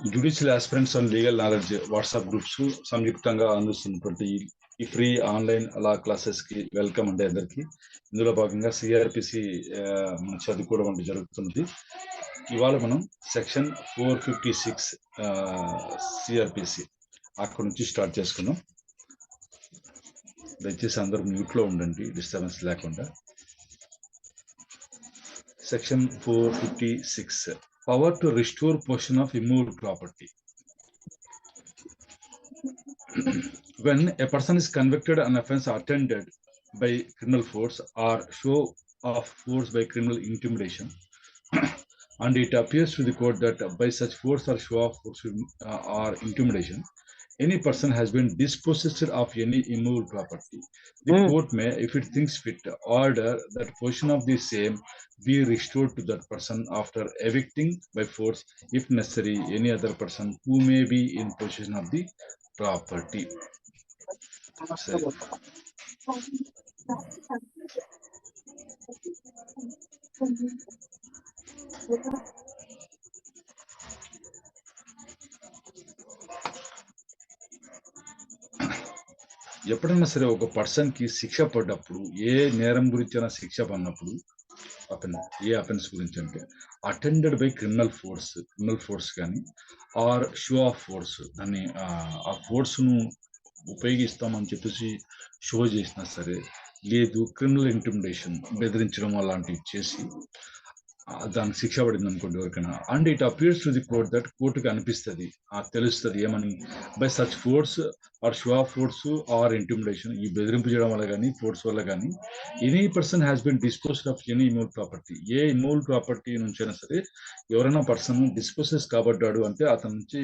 Judicial aspirants and legal knowledge WhatsApp groups సంయుక్తంగా అందిస్తున్నటువంటి ఈ ఫ్రీ ఆన్లైన్ లా క్లాసెస్ కి వెల్కమ్ అండి అందరికి. ఇందులో భాగంగా సిఆర్పిసి మనం చదువుకోవడం అంటే జరుగుతుంది. ఇవాళ మనం సెక్షన్ 456 సిఆర్పిసి అక్కడ నుంచి స్టార్ట్ చేసుకున్నాం. దయచేసి అందరూ మ్యూట్ లో ఉండండి, డిస్టర్బెన్స్ లేకుండా. Section 456 power to restore possession of immovable property. When a person is convicted an offense attended by criminal force or show of force by criminal intimidation, and it appears to the court that by such force or show of force or intimidation, any person has been dispossessed of any immovable property, the court may, if it thinks fit, order that possession of the same be restored to that person after evicting by force, if necessary, any other person who may be in possession of the property. సరే, ఎప్పుడైనా సరే ఒక person కి శిక్ష పడ్డప్పుడు, ఏ నేరం గురించి అయినా శిక్ష పడినప్పుడు, ఏ అఫెన్స్ గురించి అంటే అటెండెడ్ బై క్రిమినల్ ఫోర్స్ కానీ ఆర్ షో ఆఫ్ ఫోర్స్, దాన్ని ఆ ఫోర్స్ ను ఉపయోగిస్తామని చెప్పేసి షో చేసినా సరే, లేదు క్రిమినల్ ఇంటిమిడేషన్, బెదిరించడం అలాంటివి చేసి దానికి శిక్ష పడింది అనుకోండి ఎవరికైనా, and it appears to the court, that కోర్టుకి అనిపిస్తుంది, తెలుస్తుంది ఏమని, by such force or show of force or intimidation, ఈ బెదిరింపు చేయడం వల్ల కానీ ఫోర్స్ వల్ల కానీ, any person has been disposed of any immovable property, ఏ ఇమూవబుల్ ప్రాపర్టీ నుంచైనా సరే ఎవరైనా పర్సన్ డిస్పోజెస్ కాబడ్డాడు అంటే అతని నుంచి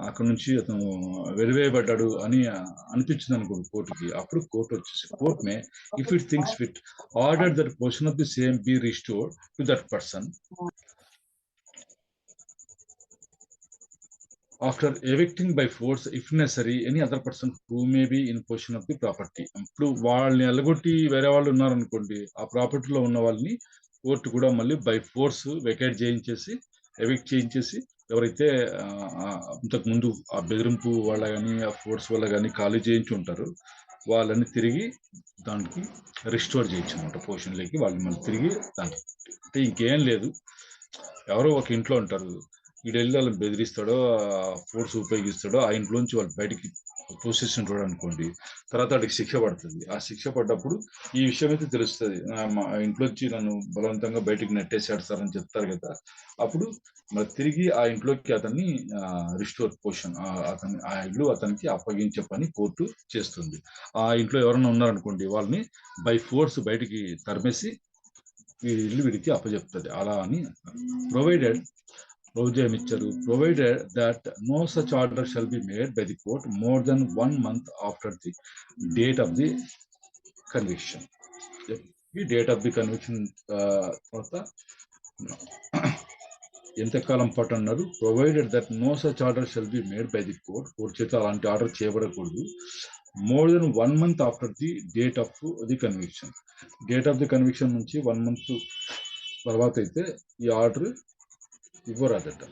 అక్కడ నుంచి అతను వెలివేయబడ్డాడు అని అనిపించింది అనుకోండి కోర్టుకి, అప్పుడు కోర్టు వచ్చేసి court may, if it thinks fit, order that portion of the same B restored to that person after evicting by force, if necessary, any other person who may be in possession of the property. ఇప్పుడు వాళ్ళని ఎల్లగొట్టి వేరే వాళ్ళు ఉన్నారనుకోండి, ఆ ప్రాపర్టీలో ఉన్న వాళ్ళని court కూడా మళ్ళీ బై ఫోర్స్ వెకేట్ చేయించేసి, ఎవిక్ట్ చేయించేసి, ఎవరైతే ఇంతకు ముందు ఆ బెదిరింపు వల్ల కానీ ఆ ఫోర్స్ వల్ల కానీ ఖాళీ చేయించి ఉంటారో వాళ్ళని తిరిగి దానికి రిస్టోర్ చేయొచ్చు అనమాట, పొజిషన్లోకి వాళ్ళని మళ్ళీ తిరిగి దానికి. అంటే ఇంకేం లేదు, ఎవరో ఒక ఇంట్లో ఉంటారు, వీడెళ్ళి వాళ్ళని బెదిరిస్తాడో ఫోర్స్ ఉపయోగిస్తాడో, ఆ ఇంట్లోంచి వాళ్ళు బయటికి పొజిషన్ చూడ అనుకోండి, తర్వాత వాడికి శిక్ష పడుతుంది. ఆ శిక్ష పడ్డప్పుడు ఈ విషయం అయితే తెలుస్తుంది, మా ఇంట్లోంచి నన్ను బలవంతంగా బయటికి నెట్టేసాడు సార్ అని చెప్తారు కదా, అప్పుడు మరి తిరిగి ఆ ఇంట్లోకి అతన్ని రిస్టోర్ పొజిషన్, ఆ ఇల్లు అతనికి అప్పగించే పని కోర్టు చేస్తుంది. ఆ ఇంట్లో ఎవరైనా ఉన్నారనుకోండి, వాళ్ళని బై ఫోర్స్ బయటికి తరిమేసి ఈ ఇల్లు వీడికి అప్పచెప్తుంది. అలా అని provided provided that no such order shall be made by the court more than 1 month after the date of the conviction. The date of the conviction తర్వాత ఎంతకాలం పాటు అన్నారు, provided that no such order shall be made by the court చేత అలాంటి order చేయబడకూడదు, more than 1 month after the date of the conviction. Date of the conviction నుంచి 1 month తర్వాత అయితే ఈ ఆర్డర్ ఇవ్వరాదట.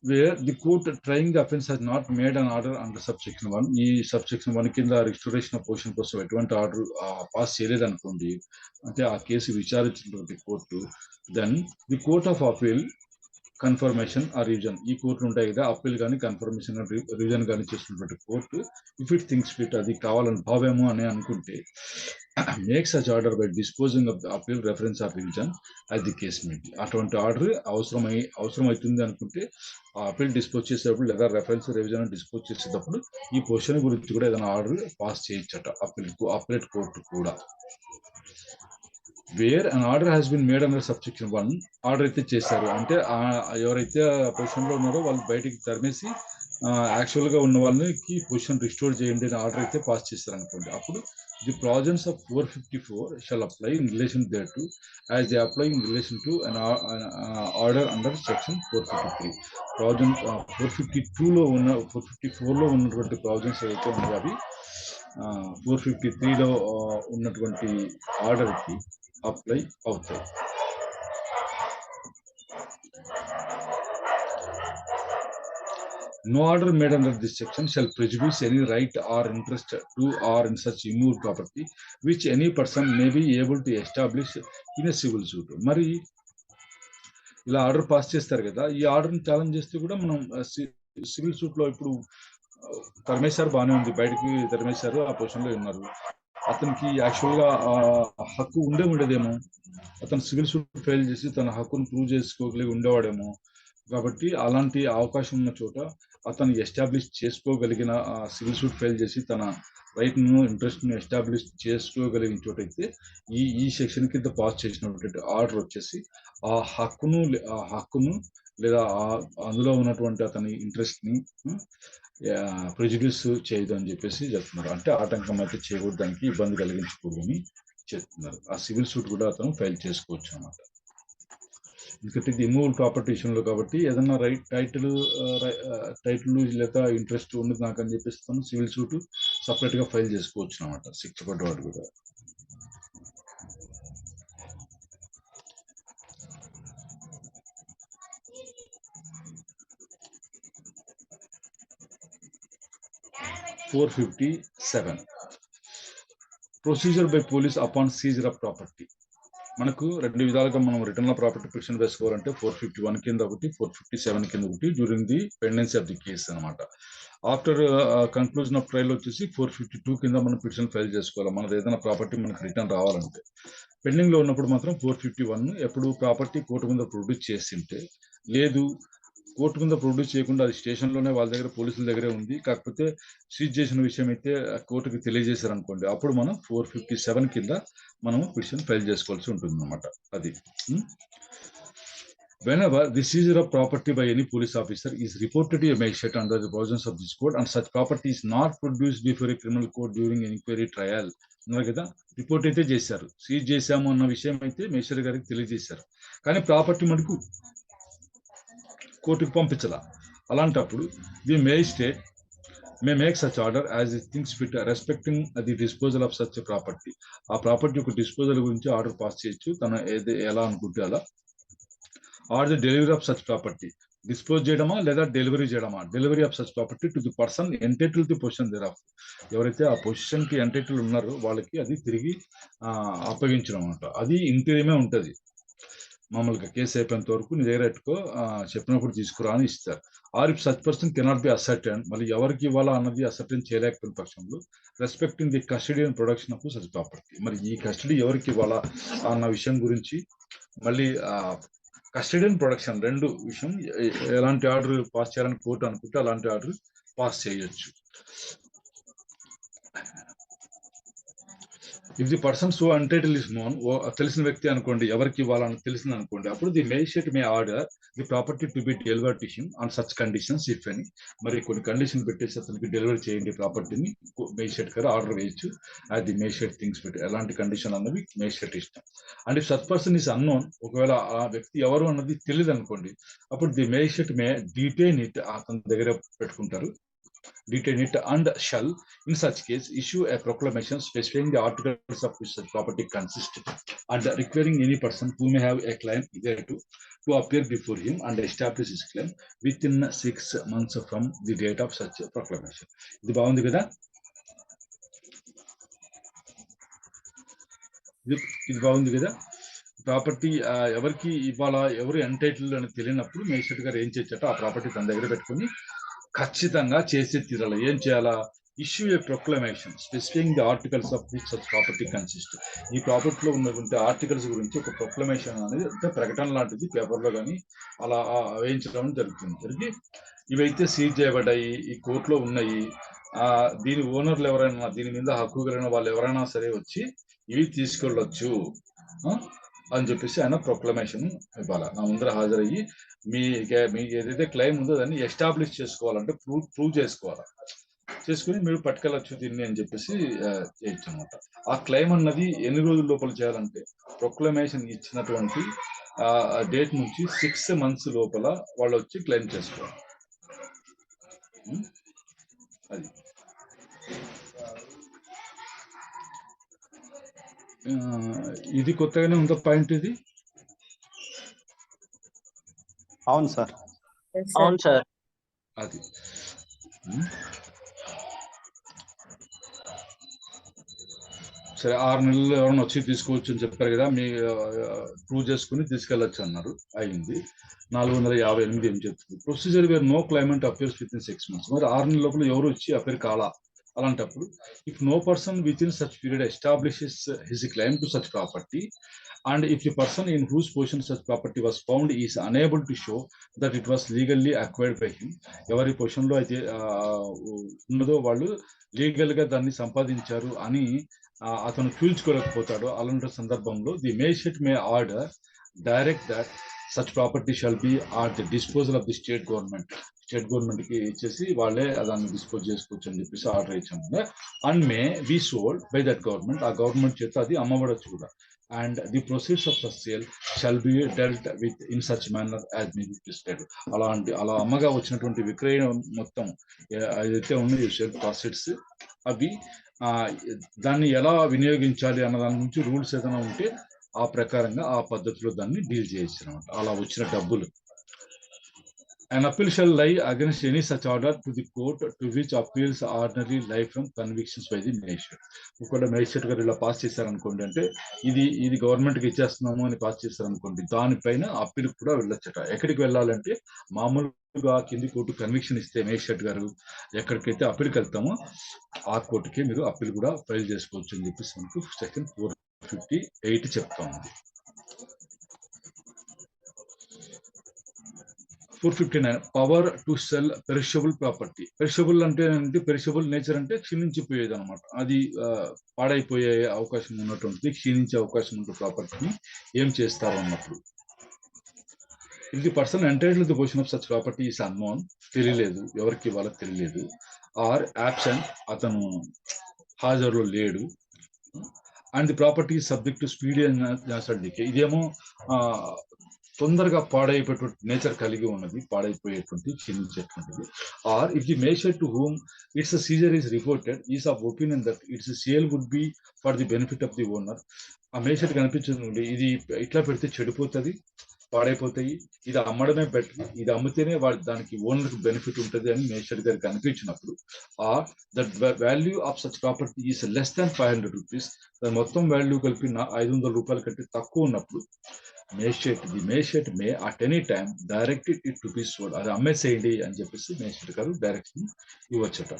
Where the court trying the offence has not made an order under subsection 1, ఈ subsection 1 కింద రిస్టోరేషన్ ఆఫ్ పొజిషన్ కోసం ఎటువంటి order pass చేయలేదు అనుకోండి, అంటే ఆ కేసు విచారించినటువంటి court, then the court of appeal confirmation ఆ రీజన్, ఈ కోర్టులు ఉంటాయి కదా, అప్పీల్ కానీ కన్ఫర్మేషన్ రీజన్ కానీ చేసినటువంటి court, if it thinks fit, అది కావాలని భావేమో అని అనుకుంటే, makes such order by disposing of the appeal reference of reason as the case may be. అటువంటి ఆర్డర్ అవసరమవుతుంది అనుకుంటే ఆ అపీల్ డిస్పోజ్ చేసేటప్పుడు లేదా రెఫరెన్స్ రివిజన్ డిస్పోజ్ చేసేటప్పుడు ఈ పొజిషన్ గురించి కూడా ఏదైనా ఆర్డర్ పాస్ చేయొచ్చట అపీలేట్ కోర్టు కూడా. Wear an order has been made under subsection 1, order అయితే చేశారు అంటే ఎవరైతే పొజిషన్లో ఉన్నారో వాళ్ళు బయటికి తరిమేసి యాక్చువల్గా ఉన్న వాళ్ళకి పొజిషన్ రిస్టోర్ చేయండి అని ఆర్డర్ అయితే పాస్ చేస్తారు అనుకోండి, అప్పుడు the provisions of 454 shall apply in relation thereto as they apply in relation to an order under section 453. Provisions 452లో ఉన్న 454లో ఉన్నటువంటి ప్రావిజన్స్ ఏవైతే ఉన్నాయో అవి 453లో ఉన్నటువంటి ఆర్డర్కి అప్లై అవుతాయి. No order made under this section shall prejudice any right or interest to or in such immovable property which any person may be able to establish in a civil suit. మరి ఇలా order pass చేస్తారు కదా, ఈ ఆర్డర్ని challenge చేస్తే కూడా మనం civil suit లో ఇప్పుడు తరిమేశారు, బాగానే ఉంది, బయటకి తరిమేశారు, ఆ పొజిషన్లో ఉన్నారు. అతనికి యాక్చువల్గా హక్కు ఉండేదేమో, అతను సివిల్ సూట్ ఫెయిల్ చేసి తన హక్కును ప్రూవ్ చేసుకోగలిగి ఉండేవాడేమో. కాబట్టి అలాంటి అవకాశం ఉన్న చోట అతను ఎస్టాబ్లిష్ చేసుకోగలిగిన సివిల్ సూట్ ఫెయిల్ చేసి తన రైట్ను ఇంట్రెస్ట్ను ఎస్టాబ్లిష్ చేసుకోగలిగిన చోట అయితే ఈ సెక్షన్ కింద పాస్ చేసినటువంటి ఆర్డర్ వచ్చేసి ఆ హక్కును లేదా అందులో ఉన్నటువంటి అతని ఇంట్రెస్ట్ని ప్రెజుడ్యూస్ చేయదు అని చెప్పేసి చెప్తున్నారు. అంటే ఆటంకం అయితే చేయకూడదు, దానికి ఇబ్బంది కలిగించకూడదు అని చెప్తున్నారు. ఆ సివిల్ సూట్ కూడా అతను ఫైల్ చేసుకోవచ్చు అన్నమాట. ఎందుకంటే ఇది ఇమ్మూవబుల్ ప్రాపర్టీ విషయంలో కాబట్టి ఏదన్నా టైటిల్ లేదా ఇంట్రెస్ట్ ఉండదు నాకు అని చెప్పేసి తను సివిల్ సూట్ సపరేట్గా ఫైల్ చేసుకోవచ్చు అన్నమాట, శిక్ష పడ్డవాడు కూడా. Procedure by police upon Caesar of property. మనకు రెండు విధాలుగా మనం రిటర్న్ ప్రాపర్టీ పిటిషన్ వేసుకోవాలంటే 451 కింద ఒకటి, 457 కింద ఒకటి, during the pendency of the case అనమాట. ఆఫ్టర్ కన్క్లూజన్ ఆఫ్ ట్రయల్ వచ్చేసి 452 కింద మనం పిటిషన్ ఫైల్ చేసుకోవాలి, మనది ఏదైనా ప్రాపర్టీ మనకు రిటర్న్ రావాలంటే. పెండింగ్ లో ఉన్నప్పుడు మాత్రం 451 ఎప్పుడు ప్రాపర్టీ కోర్టు మీద ప్రొడ్యూస్ చేసింటే, లేదు కోర్టు మీద ప్రొడ్యూస్ చేయకుండా అది స్టేషన్లోనే వాళ్ళ దగ్గర పోలీసుల దగ్గరే ఉంది, కాకపోతే సీజ్ చేసిన విషయం అయితే కోర్టుకి తెలియజేశారు అనుకోండి, అప్పుడు మనం 457 కింద మనం పిటిషన్ ఫైల్ చేసుకోవాల్సి ఉంటుంది అనమాట. అది whenever the seizure of property by any police officer is reported to a magistrate under the provisions of this code and such property is not produced before a criminal court during an inquiry trial. ఉన్నారు కదా, report అయితే చేశారు, seize చేశాము అన్న విషయం అయితే magistrate గారికి తెలియజేశారు, కానీ ప్రాపర్టీ మనకు కోర్టుకు పంపించాల. అలాంటప్పుడు the magistrate may make such order as it thinks fit respecting the disposal of such property. ఆ ప్రాపర్టీ యొక్క డిస్పోజల్ గురించి ఆర్డర్ పాస్ చేయొచ్చు తను ఎలా అనుకుంటే అలా. Or the delivery of such property, dispose చేయడమా లేదా డెలివరీ చేయడమా, delivery of such property to the person entitle the position thereof. ఎవరైతే ఆ పొజిషన్ కి ఎంటైటిల్ ఉన్నారో వాళ్ళకి అది తిరిగి అప్పగించడం అనమాట. అది ఇంటీరియమే ఉంటుంది, మామూలుగా కేసు అయిపోయేంత వరకు నీ దగ్గర పెట్టుకో, చెప్పినప్పుడు తీసుకురా అని ఇస్తారు. Or if such person cannot be ascertain, మళ్ళీ ఎవరికి ఇవ్వాలా అన్నది అసర్టెన్ చేయలేకపోయిన పక్షంలో respecting the custody and production of such property, మరి ఈ కస్టడీ ఎవరికి ఇవ్వాలా అన్న విషయం గురించి మళ్ళీ కస్టడీ అండ్ ప్రొడక్షన్ రెండు విషయం ఎలాంటి ఆర్డర్ పాస్ చేయాలని కోర్టు అనుకుంటే అలాంటి ఆర్డర్ పాస్ చేయొచ్చు. If the person so untitled is known, తెలిసిన వ్యక్తి అనుకోండి, ఎవరికి ఇవ్వాలని తెలిసింది అనుకోండి, అప్పుడు the magistrate may order the property to be delivered to him on such conditions if any. మరి కొన్ని కండిషన్ పెట్టేసి అతనికి డెలివరీ చేయండి ప్రాపర్టీని మేజిస్ట్రేట్ గారు ఆర్డర్ వేయచ్చు. అది మేజిస్ట్రేట్ థింగ్స్ పెట్టి ఎలాంటి కండిషన్ అన్నవి మేజిస్ట్రేట్ ఇష్టం. And if such person is unknown, ఒకవేళ ఆ వ్యక్తి ఎవరు అన్నది తెలియదు అనుకోండి, అప్పుడు the magistrate May detain it, అతని దగ్గర పెట్టుకుంటారు, detain it and shall in such case issue a proclamation specifying the articles of which such property consists and requiring any person who may have a claim thereto to appear before him and establish his claim within 6 months from the date of such proclamation. ఇది బాగుంది కదా, ఇది బాగుంది కదా. Property ఎవరికి ఇవ్వాలా, ఎవరు entitle అని తెలియనప్పుడు మేజిస్ట్రేట్ గారు ఏం చేయొచ్చట, ఆ ప్రాపర్టీ తన దగ్గర పెట్టుకుని ఖచ్చితంగా చేసి తీరాలి. ఏం చేయాలా, issue a proclamation specifying the articles of which such property consist. ఈ ప్రాపర్టీలో ఉన్నటువంటి ఆర్టికల్స్ గురించి ఒక ప్రొక్లమేషన్ అనేది, అంటే ప్రకటన లాంటిది పేపర్లో కానీ అలా వేయించడం జరుగుతుంది. ఇవైతే సీజ్ చేయబడ్డాయి, ఈ కోర్టులో ఉన్నాయి, దీని ఓనర్లు ఎవరైనా, దీని మీద హక్కు కలిగిన వాళ్ళు ఎవరైనా సరే వచ్చి ఇవి తీసుకెళ్ళొచ్చు అని చెప్పేసి ఆయన ప్రొక్లమేషన్ ఇవ్వాలి. నా ముందర హాజరయ్యి మీకు ఏదైతే క్లెయిమ్ ఉందో దాన్ని ఎస్టాబ్లిష్ చేసుకోవాలంటే ప్రూవ్ చేసుకుని మీరు పట్టుకెళ్ళచ్చు దీన్ని అని చెప్పేసి చేయొచ్చు అనమాట. ఆ క్లెయిమ్ అన్నది ఎన్ని రోజుల లోపల చేయాలంటే ప్రొక్లమేషన్ ఇచ్చినటువంటి డేట్ నుంచి 6 months లోపల వాళ్ళు వచ్చి క్లెయిమ్ చేసుకోవాలి. అది ఇది కొత్తగానే ఉందా పాయింట్ ఇది? అవును సార్, అవును సార్. అది సరే 6 నెలల్లో ఎవరైనా వచ్చి తీసుకోవచ్చు అని చెప్పారు కదా, మీ ప్రూవ్ చేసుకుని తీసుకెళ్ళొచ్చు అన్నారు. అయింది. 458 ఏం చెప్తుంది? Procedure where no claimant appears within 6 months. మరి 6 నెలల లోపల ఎవరు వచ్చి అపేర్ కాలా. అలాంటప్పుడు if no person within such period establishes his claim to such property and if the person in whose possession such property was found is unable to show that it was legally acquired by him, ఎవరి position లో అయితే ఉన్నదో వాళ్ళు legal గా దాన్ని సంపాదించారు అని అతను చూపించుకోలేకపోతాడు. అలాంటి సందర్భంలో the magistrate may order direct that such property shall be at the disposal of the state government. State government కి ఇచ్చేసి వాళ్ళే దాన్ని డిస్పోజ్ చేసుకోవచ్చు అని చెప్పేసి ఆర్డర్ ఇచ్చాము. And may be sold by that government, ఆ గవర్నమెంట్ చేత అది అమ్మబడచ్చు కూడా. And the proceeds of such sale shall be dealt with in such manner as may be prescribed. అలా అమ్మగా వచ్చినటువంటి విక్రయం మొత్తం ఏదైతే ఉన్నాయో సేల్ ప్రాసెట్స్ అవి దాన్ని ఎలా వినియోగించాలి అన్న దాని నుంచి రూల్స్ ఏదైనా ఉంటే ఆ ప్రకారంగా ఆ పద్ధతిలో దాన్ని డీల్ చేయొచ్చు అనమాట. అలా వచ్చిన డబ్బులు. An appeal shall lie against any such order to the court to which appeals ordinarily lie from convictions by the magistrate. ఒకవేళ మేజిస్ట్రేట్ గారు ఇలా పాస్ చేశారనుకోండి, అంటే ఇది గవర్నమెంట్కి ఇచ్చేస్తున్నాము అని పాస్ చేశారనుకోండి, దానిపైన అప్పీల్ కూడా వెళ్ళొచ్చట. ఎక్కడికి వెళ్ళాలంటే మామూలుగా కింది కోర్టు కన్విక్షన్ ఇస్తే మేజిస్ట్రేట్ గారు ఎక్కడికైతే అప్పీల్కి వెళ్తామో ఆ కోర్టుకి మీరు అప్పీల్ కూడా ఫైల్ చేసుకోవచ్చు అని చెప్పేసి మనకు సెక్షన్ 458 చెప్తా ఉంది. 459 power to cell perishable property. Perishable అంటే ఏంటి? పెరిషబుల్ నేచర్ అంటే క్షీణించిపోయేది అనమాట. అది పాడైపోయే అవకాశం ఉన్నటువంటి, క్షీణించే అవకాశం ఉన్న ప్రాపర్టీని ఏం చేస్తారు అన్నప్పుడు, if the person entitled the position of such property is unknown, తెలియలేదు, ఎవరికి వాళ్ళకి తెలియలేదు, ఆర్ యాబ్సెంట్, అతను హాజరులో లేడు, and the property subject to speedy and natural decay, ఇదేమో తొందరగా పాడైపోయేటువంటి నేచర్ కలిగి ఉన్నది, పాడైపోయేటువంటి క్షీణించేటువంటిది. Or if the magistrate to whom its seizure is reported is of opinion that its sale would be for the benefit of the owner, ఆ magistrate కనిపించింది ఇది ఇట్లా పెడితే చెడిపోతుంది, పాడైపోతాయి, ఇది అమ్మడమే బెటర్, ఇది అమ్మితేనే దానికి ఓనర్కి బెనిఫిట్ ఉంటుంది అని మేజిస్ట్రేట్ గారికి కనిపించినప్పుడు, or that value of such property is less than 500 rupees, దాని మొత్తం వాల్యూ కలిపి 500 రూపాయల కంటే తక్కువ ఉన్నప్పుడు the magistrate may at any time directed it to be sold, అది అమ్మేసేయండి అని చెప్పేసి మేజిస్ట్రేట్ గారు డైరెక్షన్ ఇవ్వచ్చట.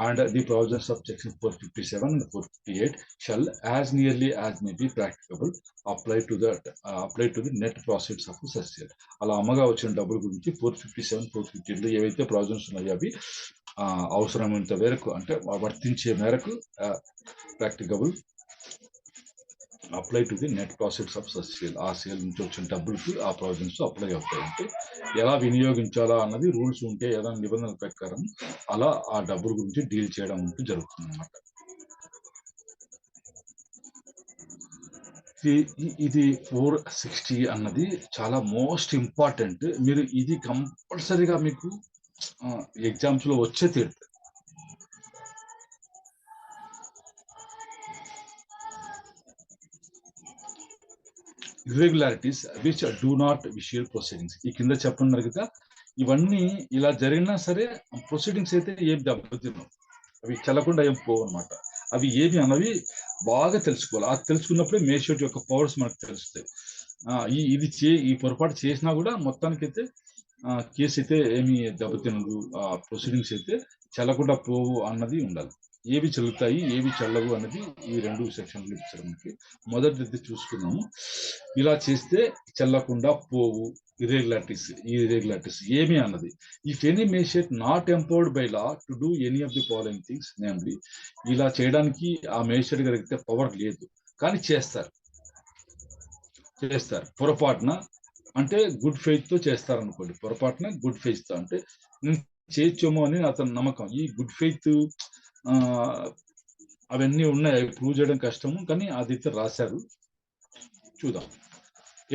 And the provisions of section 457 and 458 shall as nearly as may be practicable apply to the net profits of such sale. అలా అమ్మగా వచ్చిన డబ్బుల గురించి 457, 458 ఏవైతే ప్రొవిజన్స్ ఉన్నాయో అవి అవసరమైనంత మేరకు, అంటే వర్తించే మేరకు practicable apply to the net profits of such sale, ఆ సేల్ నుంచి వచ్చిన డబ్బులకి ఆ ప్రొవిజన్స్ అప్లై అవుతాయి. అంటే ఎలా వినియోగించాలా అన్నది రూల్స్ ఉంటే, ఏదైనా నిబంధనల ప్రకారం అలా ఆ డబ్బుల గురించి డీల్ చేయడం జరుగుతుంది అన్నమాట. ఇది 460 అన్నది చాలా మోస్ట్ ఇంపార్టెంట్. మీరు ఇది కంపల్సరీగా మీకు ఎగ్జామ్స్ లో వచ్చే తీరుతుంది. Irregularities which do not visual proceedings, ఈ కింద చెప్పన్నారు కదా, ఇవన్నీ ఇలా జరిగినా సరే ప్రొసీడింగ్స్ అయితే ఏం దెబ్బతిన్నావు, అవి చెల్లకుండా ఏం పోవు అనమాట. అవి ఏమి అన్నవి బాగా తెలుసుకోవాలి. అది తెలుసుకున్నప్పుడే మేజిస్ట్రేట్ యొక్క పవర్స్ మనకు తెలుస్తాయి. ఈ పొరపాటు చేసినా కూడా మొత్తానికైతే కేసు అయితే ఏమి దెబ్బతినదు, ప్రొసీడింగ్స్ అయితే చెల్లకుండా పోవు అన్నది ఉండాలి. ఏవి చెల్లుతాయి, ఏవి చెల్లవు అన్నది ఈ 2 సెక్షన్లు ఇచ్చారు మనకి. మొదటిది చూసుకున్నాము, ఇలా చేస్తే చెల్లకుండా పోవు ఇర్రెగ్యులారిటీస్ ఏమి అన్నది. If any magistrate not empowered by law to do any of the following things, namely, ఇలా చేయడానికి ఆ మేజిస్ట్రేట్ గారికి పవర్ లేదు, కానీ చేస్తారు పొరపాటున, అంటే గుడ్ ఫెయిత్ తో చేస్తారనుకోండి. పొరపాటున గుడ్ ఫెయిత్ తో, అంటే నేను చేయొచ్చేమో అని అతని నమ్మకం. ఈ గుడ్ ఫెయిత్ అవన్నీ ఉన్నాయి, ప్రూవ్ చేయడం కష్టము, కానీ అది అయితే రాశారు. చూద్దాం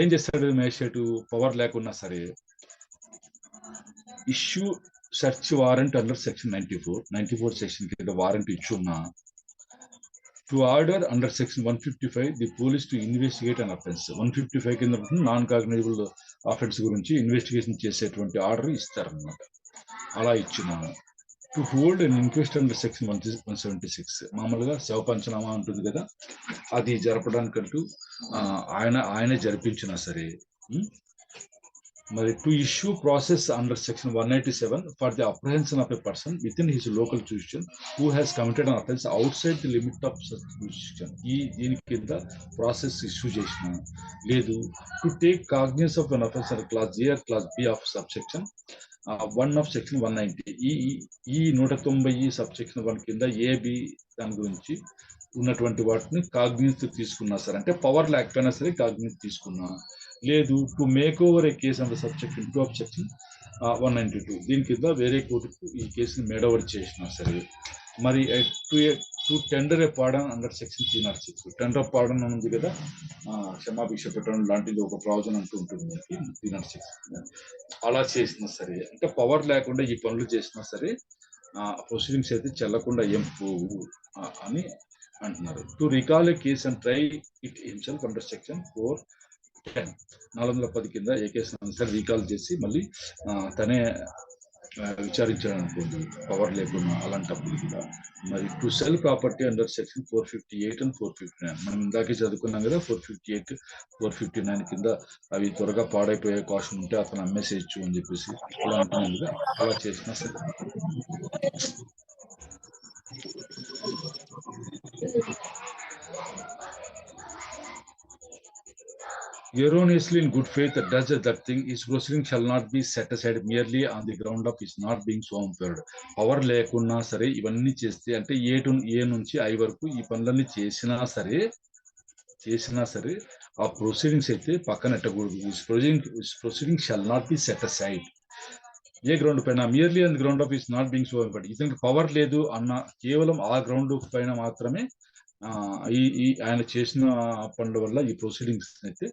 ఏం చేస్తాడు మేజిస్ట్రేట్ పవర్ లేకున్నా సరే. Issue search warrant under section 94 section కింద వారెంట్ ఇచ్చున్నా, to order under section 155 the police to investigate an offence. 155 కింద నాన్ కాగ్నిజబుల్ అఫెన్స్ గురించి ఇన్వెస్టిగేషన్ చేసేటువంటి ఆర్డర్ ఇస్తారనమాట. అలా ఇచ్చిన to hold an inquest under section 176 మామూలుగా శవ పంచనామా ఉంటుంది కదా, అది జరపడానికంటూ ఆయనే జరిపించినా సరే, మరి to issue process under section 187 for the apprehension of a person within his local jurisdiction who has committed an offence outside the limit of such jurisdiction, దీని కింద ప్రాసెస్ ఇష్యూ చేసిన, లేదు to take cognizance of an offence under clause a or clause b of sub section 1 of section 190, ఈ 190 sub section 1 కింద AB దాని గురించి ఉన్నటువంటి వాటిని కాగ్నిజ్ తీసుకున్నా సరే, అంటే పవర్ లేకపోయినా సరే కాగ్నిజ్ తీసుకున్నా, లేదు to make over a case under sub section 2 of section 192, దీని కింద వేరే కోర్టుకు ఈ కేసుని మేడ్ ఓవర్ చేసినా సరే, మరి to tender A pardon under section 306, tender of pardon ఉంది కదా, క్షమాభిక్ష పెట్టడం లాంటిది ఒక ప్రావిజన్ అంటూ ఉంటుంది 306, అలా చేసినా సరే, అంటే పవర్ లేకుండా ఈ పనులు చేసినా సరే ప్రొసీడింగ్స్ అయితే చెల్లకుండా ఏం పోవు అని అంటున్నారు. To recall A case and try it himself under section 410, 410 కింద ఏ కేసు సరే రీకాల్ చేసి మళ్ళీ తనే విచారించాడు అనుకోండి పవర్ లేకుండా, అలాంటప్పుడు కూడా. మరి to cell property under section 458 and 459, మనం ఇందాకే చదువుకున్నాం కదా 458, 459 కింద అవి త్వరగా పాడైపోయే అవకాశం ఉంటే అతను అమ్మేసేయచ్చు అని చెప్పేసి ఇలా అంటున్నాం కదా, అలా చేసినా సరే. Erroneously in good faith does that thing, his proceeding shall not be set aside merely on the ground of his not being so impaired. Power లేకున్నా సరే ఇవన్నీ చేస్తే, అంటే ఏ నుంచి ఐ వరకు ఈ పనులన్నీ చేసినా సరే ఆ ప్రొసీడింగ్స్ అయితే పక్కనెట్టకూడదు. Proceeding shall not be set aside a ground పైన, merely on the ground of is not being so important, ఇతనికి పవర్ లేదు అన్న కేవలం ఆ గ్రౌండ్ పైన మాత్రమే ఆయన చేసిన పనుల వల్ల ఈ ప్రొసీడింగ్స్ అయితే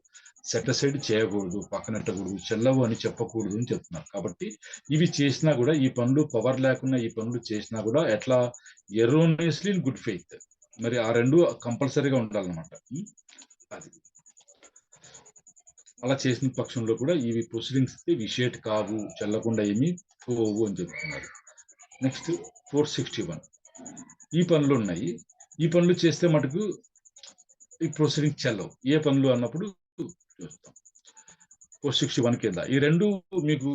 సెట్ అసైడ్ చేయకూడదు, పక్కనెట్టకూడదు, చెల్లవు అని చెప్పకూడదు అని చెప్తున్నారు. కాబట్టి ఇవి చేసినా కూడా, ఈ పనులు పవర్ లేకుండా ఈ పనులు చేసినా కూడా ఎట్లా, ఎర్రోనియస్లీ ఇన్ గుడ్ ఫెయిత్, మరి ఆ రెండు కంపల్సరీగా ఉండాలన్నమాట. అది అలా చేసిన పక్షంలో కూడా ఇవి ప్రొసీడింగ్స్ విషేట్ కావు, చెల్లకుండా ఏమీ పోవు అని చెప్తున్నారు. నెక్స్ట్ 461, ఈ పనులు ఉన్నాయి, ఈ పనులు చేస్తే మటుకు ఈ ప్రొసీడింగ్ చెల్లవు. ఏ పనులు అన్నప్పుడు చూస్తాం 461 కింద ఈ రెండు మీకు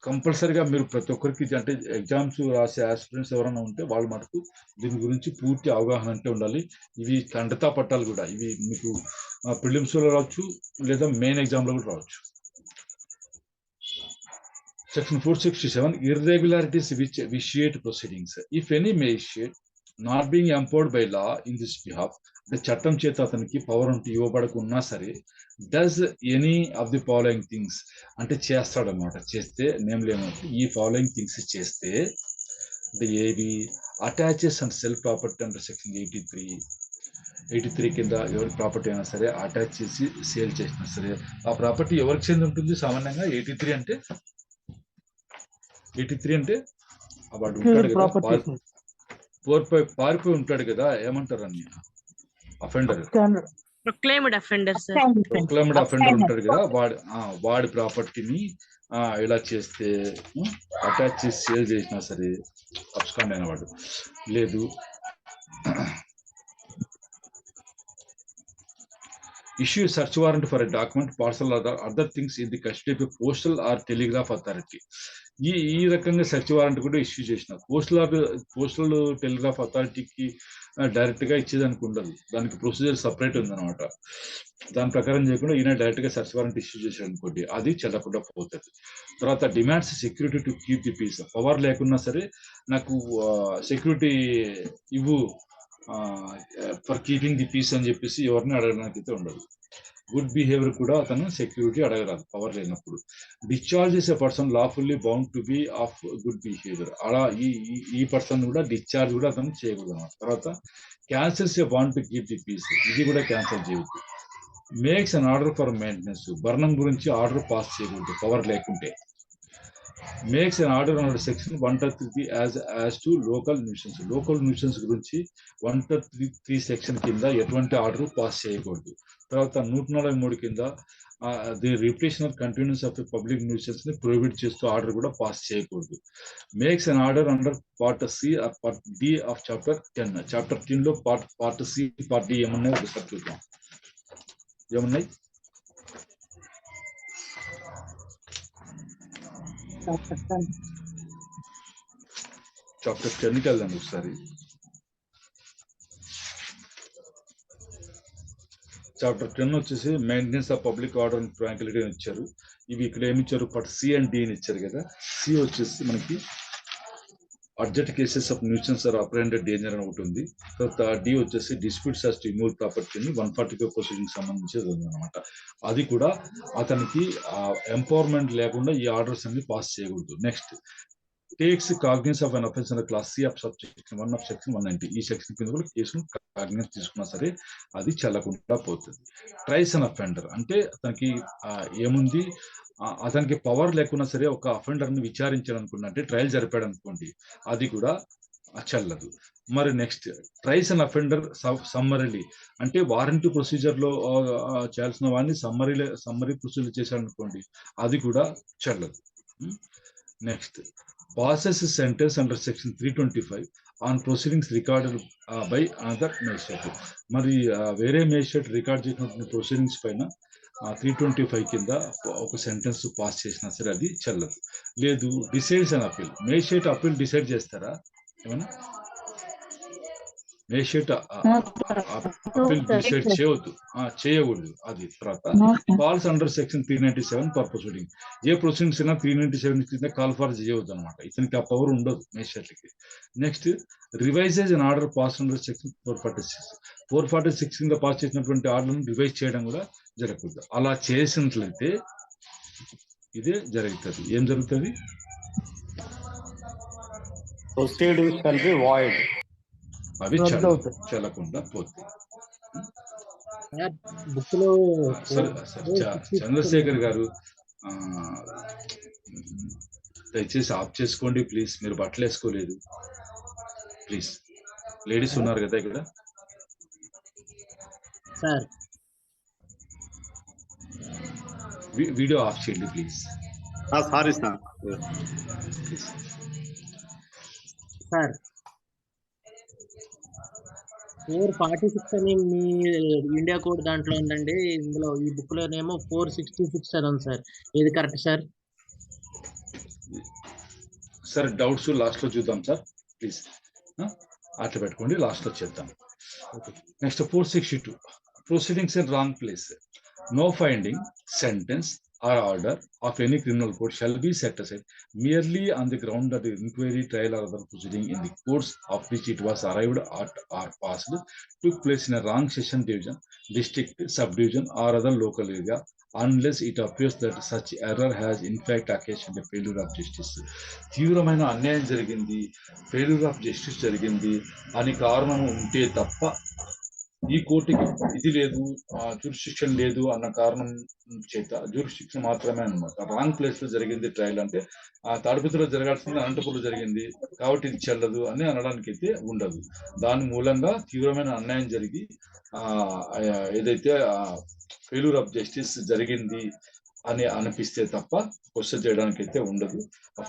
కంపల్సరీగా మీరు ప్రతి ఒక్కరికి, అంటే ఎగ్జామ్స్ రాసే ఆస్పిరెంట్స్ ఎవరైనా ఉంటే వాళ్ళ మటుకు దీని గురించి పూర్తి అవగాహన అంటే ఉండాలి. ఇవి ఖండితా పట్టాలు కూడా, ఇవి మీకు ప్రిలిమ్స్ లో రావచ్చు లేదా మెయిన్ ఎగ్జామ్ లో కూడా రావచ్చు. Section 467, irregularities which vitiate proceedings. If any may vitiate, not being empowered by law in this behalf, the చట్టం చేత అతనికి పవర్ ఉంటే ఇవ్వబడకున్నా సరే, does any of the following things, అంటే చేస్తాడనమాట. చేస్తే నేమ్లీ ఏమంటే ఈ ఫాలోయింగ్ థింగ్స్ చేస్తే, అంటే ఏవి, attaches and cell property under section 83 కింద ఎవరి ప్రాపర్టీ అయినా సరే అటాచ్ చేసి సేల్ చేసినా సరే, ఆ ప్రాపర్టీ ఎవరికి చెంది ఉంటుంది సామాన్యంగా. 83 అంటే వాడు ఉంటాడు కదా, పారిపోయి ఉంటాడు కదా, ఏమంటారు అని, అఫెండర్, ప్రొక్లైమ్డ్ అఫెండర్ ఉంటాడు కదా, వాడి ప్రాపర్టీని ఇలా చేస్తే, అటాచ్ చేసి సేల్ చేసినా సరే అబ్స్కాండ్ అయిన వాడు, లేదు issue search warrant for a document, parcel or other things in the custody of a postal or telegraph authority. ఈ రకంగా సెర్చ్ వారెంట్ కూడా ఇష్యూ చేసిన, పోస్టల్ టెలిగ్రాఫ్ అథారిటీకి డైరెక్ట్ గా ఇచ్చేదానికి ఉండదు, దానికి ప్రొసీజర్ సపరేట్ ఉందన్నమాట. దాని ప్రకారం చేయకుండా ఈయన డైరెక్ట్ గా సెర్చ్ వారెంట్ ఇష్యూ చేశాడు అనుకోండి, అది చెల్లకుండా పోతుంది. తర్వాత demands security to keep the peace, power లేకున్నా సరే నాకు సెక్యూరిటీ ఇవ్వు ఫర్ కీపింగ్ ది పీస్ అని చెప్పేసి ఎవరిని అడగడానికి అయితే ఉండదు. గుడ్ బిహేవియర్ కూడా అతను సెక్యూరిటీ అడగరాదు పవర్ లేనప్పుడు. Discharges a person lawfully bound to be of good behaviour, అలా ఈ పర్సన్ కూడా డిశ్చార్జ్ కూడా అతను చేయకూడదు అన్నమాట. తర్వాత cancels a bond to keep the peace, ఇది కూడా క్యాన్సిల్ చేయకూడదు. Makes an order for maintenance, బర్నం గురించి ఆర్డర్ పాస్ చేయకూడదు పవర్ లేకుంటే. Makes an order under section 133 as to local nuisance. Local nuisance గురించి 133 సెక్షన్ కింద ఎటువంటి ఆర్డర్ పాస్ చేయకూడదు. తర్వాత 143 కింద the repetition or continuance of public nuisance ని ప్రొహిబిట్ చేస్తూ ఆర్డర్ కూడా పాస్ చేయకూడదు. Makes an order under part c or part d of chapter 10. Chapter 10 లో పార్ట్ సి పార్ట్ డి ఏమున్నాయి ఒకసారి చూద్దాం. ఏమున్నాయి? చాప్టర్ 10కి వెళ్దాం ఒకసారి. చాప్టర్ 10 వచ్చేసి maintenance of public order and Tranquility అని ఇచ్చారు. ఇవి ఇక్కడ ఏమి ఇచ్చారు? పార్ట్ సి అండ్ డి అని ఇచ్చారు కదా. సి వచ్చేసి మనకి urgent cases of nuisance or apprehended danger అని ఒకటి ఉంది. తర్వాత డి వచ్చేసి డిస్ప్యూట్స్ యాజ్ టు ఇమూవల్ ప్రాపర్టీని 145 ప్రొసీడింగ్ సంబంధించి ఉందన్నమాట. అది కూడా అతనికి ఎంపవర్మెంట్ లేకుండా ఈ ఆర్డర్స్ అన్ని పాస్ చేయకూడదు. Next takes cognizance of an offence under clause C of subsection 1 of section 190. ఈ సెక్షన్ కింద కూడా కేసును కాగ్నిస్ తీసుకున్నా సరే అది చెల్లకుండా పోతుంది. ట్రైస్ అన్ అఫెండర్ అంటే అతనికి ఏముంది, అతనికి పవర్ లేకున్నా సరే ఒక అఫెండర్ ని విచారించాలనుకున్నా అంటే ట్రయల్ జరిపాడు అనుకోండి, అది కూడా చెల్లదు. మరి నెక్స్ట్ ట్రైస్ అన్ అఫెండర్ సమ్మరీలీ అంటే వారంటీ ప్రొసీజర్ లో చేయాల్సిన వాడిని సమ్మరీ ప్రొసీజర్ చేశాడు అనుకోండి, అది కూడా చెల్లదు. Next passes a sentence under section 325 on proceedings recorded by another magistrate. మరి వేరే మేజిస్ట్రేట్ రికార్డ్ చేసిన ప్రొసీడింగ్స్ పైన 325 కింద ఒక సెంటెన్స్ పాస్ చేసినా సరే అది చెల్లదు. లేదు decides and appeal. Magistrate appeal decide చేస్తారా? ఏమన్నా మేజిస్ట్రేట్ అపీల్ డిసైడ్ చేయకూడదు. అది తర్వాత calls under section 397 for proceeding. A proceedings అయినా 397 కింద కాల్ ఫర్ చేయవద్దు అనమాట. ఇతనికి ఆ పవర్ ఉండదు మేజిస్ట్రేట్లకి. Next revises and order pass under section 446 కింద పాస్ చేసినటువంటి ఆర్డర్ను రివైజ్ చేయడం కూడా జరగకూడదు. అలా చేసినట్లయితే ఇదే జరుగుతుంది. ఏం జరుగుతుంది? Proceedings shall be void. అవి చెల్లకుండా పోతాయి. చంద్రశేఖర్ గారు దయచేసి ఆఫ్ చేసుకోండి ప్లీజ్. మీరు బట్టలు వేసుకోలేదు ప్లీజ్. లేడీస్ ఉన్నారు కదా ఇక్కడ. సార్ వీడియో ఆఫ్ చేయండి ప్లీజ్. Sorry sir. సార్ 446 అని మీ ఇండియా కోడ్ దాంట్లో ఉందండి. ఇందులో ఈ బుక్ లోనేమో 466 అని ఉంది సార్. ఏది correct sir? Sir doubts last లో చూద్దాం సార్ ప్లీజ్. అట్లా పెట్టుకోండి, లాస్ట్ లో చేద్దాం. Next 462 proceedings in wrong place. No finding, sentence or order of any criminal court shall be set aside merely on the ground that the inquiry, trial or other proceeding in the course of which it was arrived at or passed took place in a wrong session, division, district, subdivision or other local area unless it appears that such error has in fact occasioned a failure of justice. తీవ్రమైన అన్యాయం జరిగింది, failure of justice జరిగింది అని కారణం ఉంటే తప్ప ఈ కోర్టుకి ఇది లేదు, జ్యూరిస్డిక్షన్ లేదు అన్న కారణం చేత జ్యూరిస్డిక్షన్ మాత్రమే అనమాట. రాంగ్ ప్లేస్ లో జరిగింది ట్రయల్ అంటే తాడిపత్రిలో జరగాల్సింది అనంతపురంలో జరిగింది కాబట్టి ఇది చెల్లదు అని అనడానికి అయితే ఉండదు. దాని మూలంగా తీవ్రమైన అన్యాయం జరిగి ఏదైతే ఫెయిల్యూర్ ఆఫ్ జస్టిస్ జరిగింది అని అనిపిస్తే తప్ప క్వశ్చన్ చేయడానికి అయితే ఉండదు.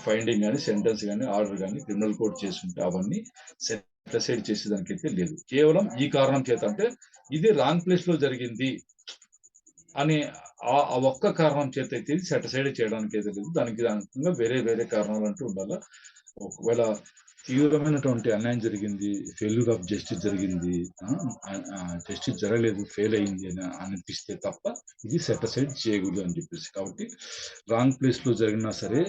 ఫైండింగ్ కానీ సెంటెన్స్ కానీ ఆర్డర్ కానీ క్రిమినల్ కోర్ట్ చేసుకుంటే అవన్నీ డిసైడ్ చేసేదానికైతే లేదు. కేవలం ఈ కారణం చేత అంటే ఇది రాంగ్ ప్లేస్ లో జరిగింది అని ఆ ఒక్క కారణం చేత అయితే సెటిసైడ్ చేయడానికి అయితే లేదు. దానికి దానికంగా వేరే వేరే కారణాలు అంటూ ఉండాలి. ఒకవేళ తీవ్రమైనటువంటి అన్యాయం జరిగింది, ఫెయిల్యూర్ ఆఫ్ జస్టిస్ జరిగింది, జస్టిస్ జరగలేదు, ఫెయిల్ అయింది అని అనిపిస్తే తప్ప ఇది సెటిసైడ్ చేయకూడదు అని చెప్పేసి. కాబట్టి రాంగ్ ప్లేస్ లో జరిగినా సరే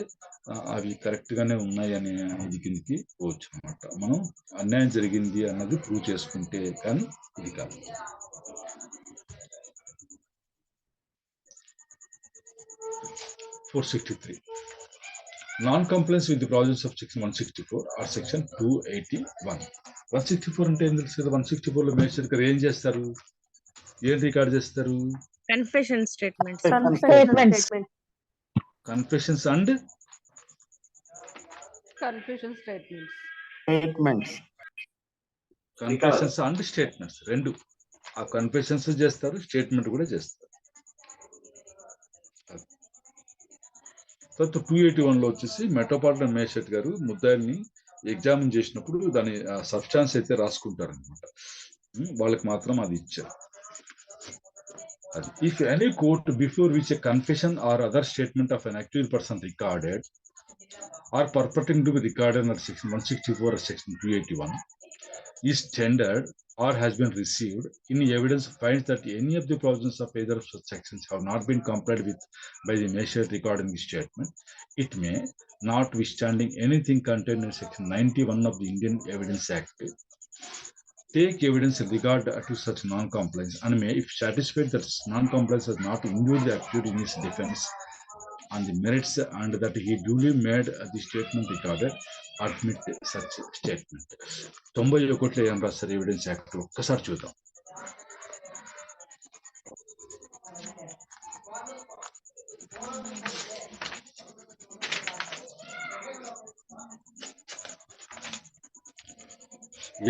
అవి కరెక్ట్ గానే ఉన్నాయి అనే ఇది కిందకి పోవచ్చు అనమాట. మనం అన్యాయం జరిగింది అన్నది ప్రూవ్ చేసుకుంటే కానీ ఇది కాదు. Non-compliance with the provisions of section 164 or section 281. 164 అంటే ఏం తెలుసు కదా. 164 లో మేజిస్ట్రేట్ ఏం చేస్తారు, ఏం రికార్డ్ చేస్తారు? Confession statements. Confessions and confusion statements. Statements. Confessions and statements రెండు. ఆ కన్ఫెషన్స్ చేస్తారు, స్టేట్మెంట్ కూడా చేస్తారు. తర్వాత 281 లో వచ్చేసి మెట్రోపాలిటన్ మేజిస్ట్రేట్ గారు ముద్దాయిల్ని ఎగ్జామిన్ చేసినప్పుడు దాని సబ్స్టాన్స్ అయితే రాసుకుంటారు అనమాట. వాళ్ళకి మాత్రం అది ఇచ్చారు. If any court before which a confession or other statement of an accused person recorded or purporting to be recorded under section 164 or section 281 is tendered or has been received in evidence finds that any of the provisions of either of such sections have not been complied with by the magistrate recording the statement, it may, notwithstanding anything contained in section 91 of the Indian Evidence Act, take evidence in regard to such non-compliance and may, if satisfied that non-compliance has not injured the accused in his defense on the merits and that he duly made the statement recorded, admit such statement. 91లో ఏం రాస్తారు evidence act ఒక్కసారి చూద్దాం.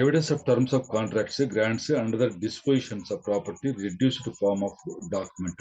Evidence of terms of contracts, grants, and other dispositions of property reduced to form of document.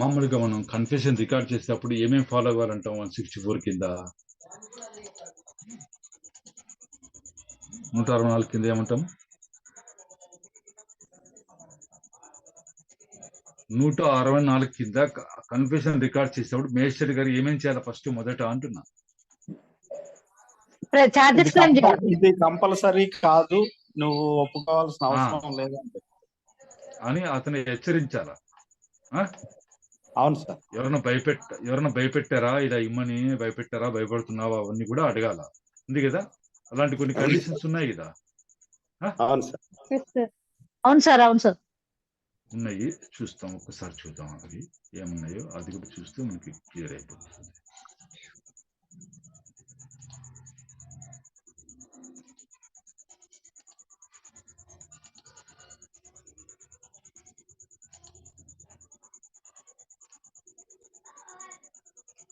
మామూలుగా మనం confession record చేసేటప్పుడు ఏమేమి follow అవ్వాలంటాం 164 కింద? 164 కింద ఏమంటాం? 164 కింద కన్ఫెషన్ రికార్డ్ చేసేటప్పుడు మేజిస్ట్రేట్ గారు ఏమేమి చేయాలి ఫస్ట్ మొదట అంటున్నా? ఇది కంపల్సరీ కాదు, నువ్వు ఒప్పుకోవాల్సిన అవసరం లేదంటే అని అతను హెచ్చరించాలా? అవును సార్. ఎవరైనా భయపెట్టారా, ఇలా ఇమ్మని భయపెట్టారా, భయపడుతున్నావా, అవన్నీ కూడా అడగాల. ఉంది కదా, అలాంటి కొన్ని కండిషన్స్ ఉన్నాయి కదా. అవును సార్. అవును సార్, అవును సార్, ఉన్నాయి. చూస్తాం, ఒక్కసారి చూద్దాం అవి ఏమున్నాయో. అది కూడా చూస్తే మనకి క్లియర్ అయిపోతుంది.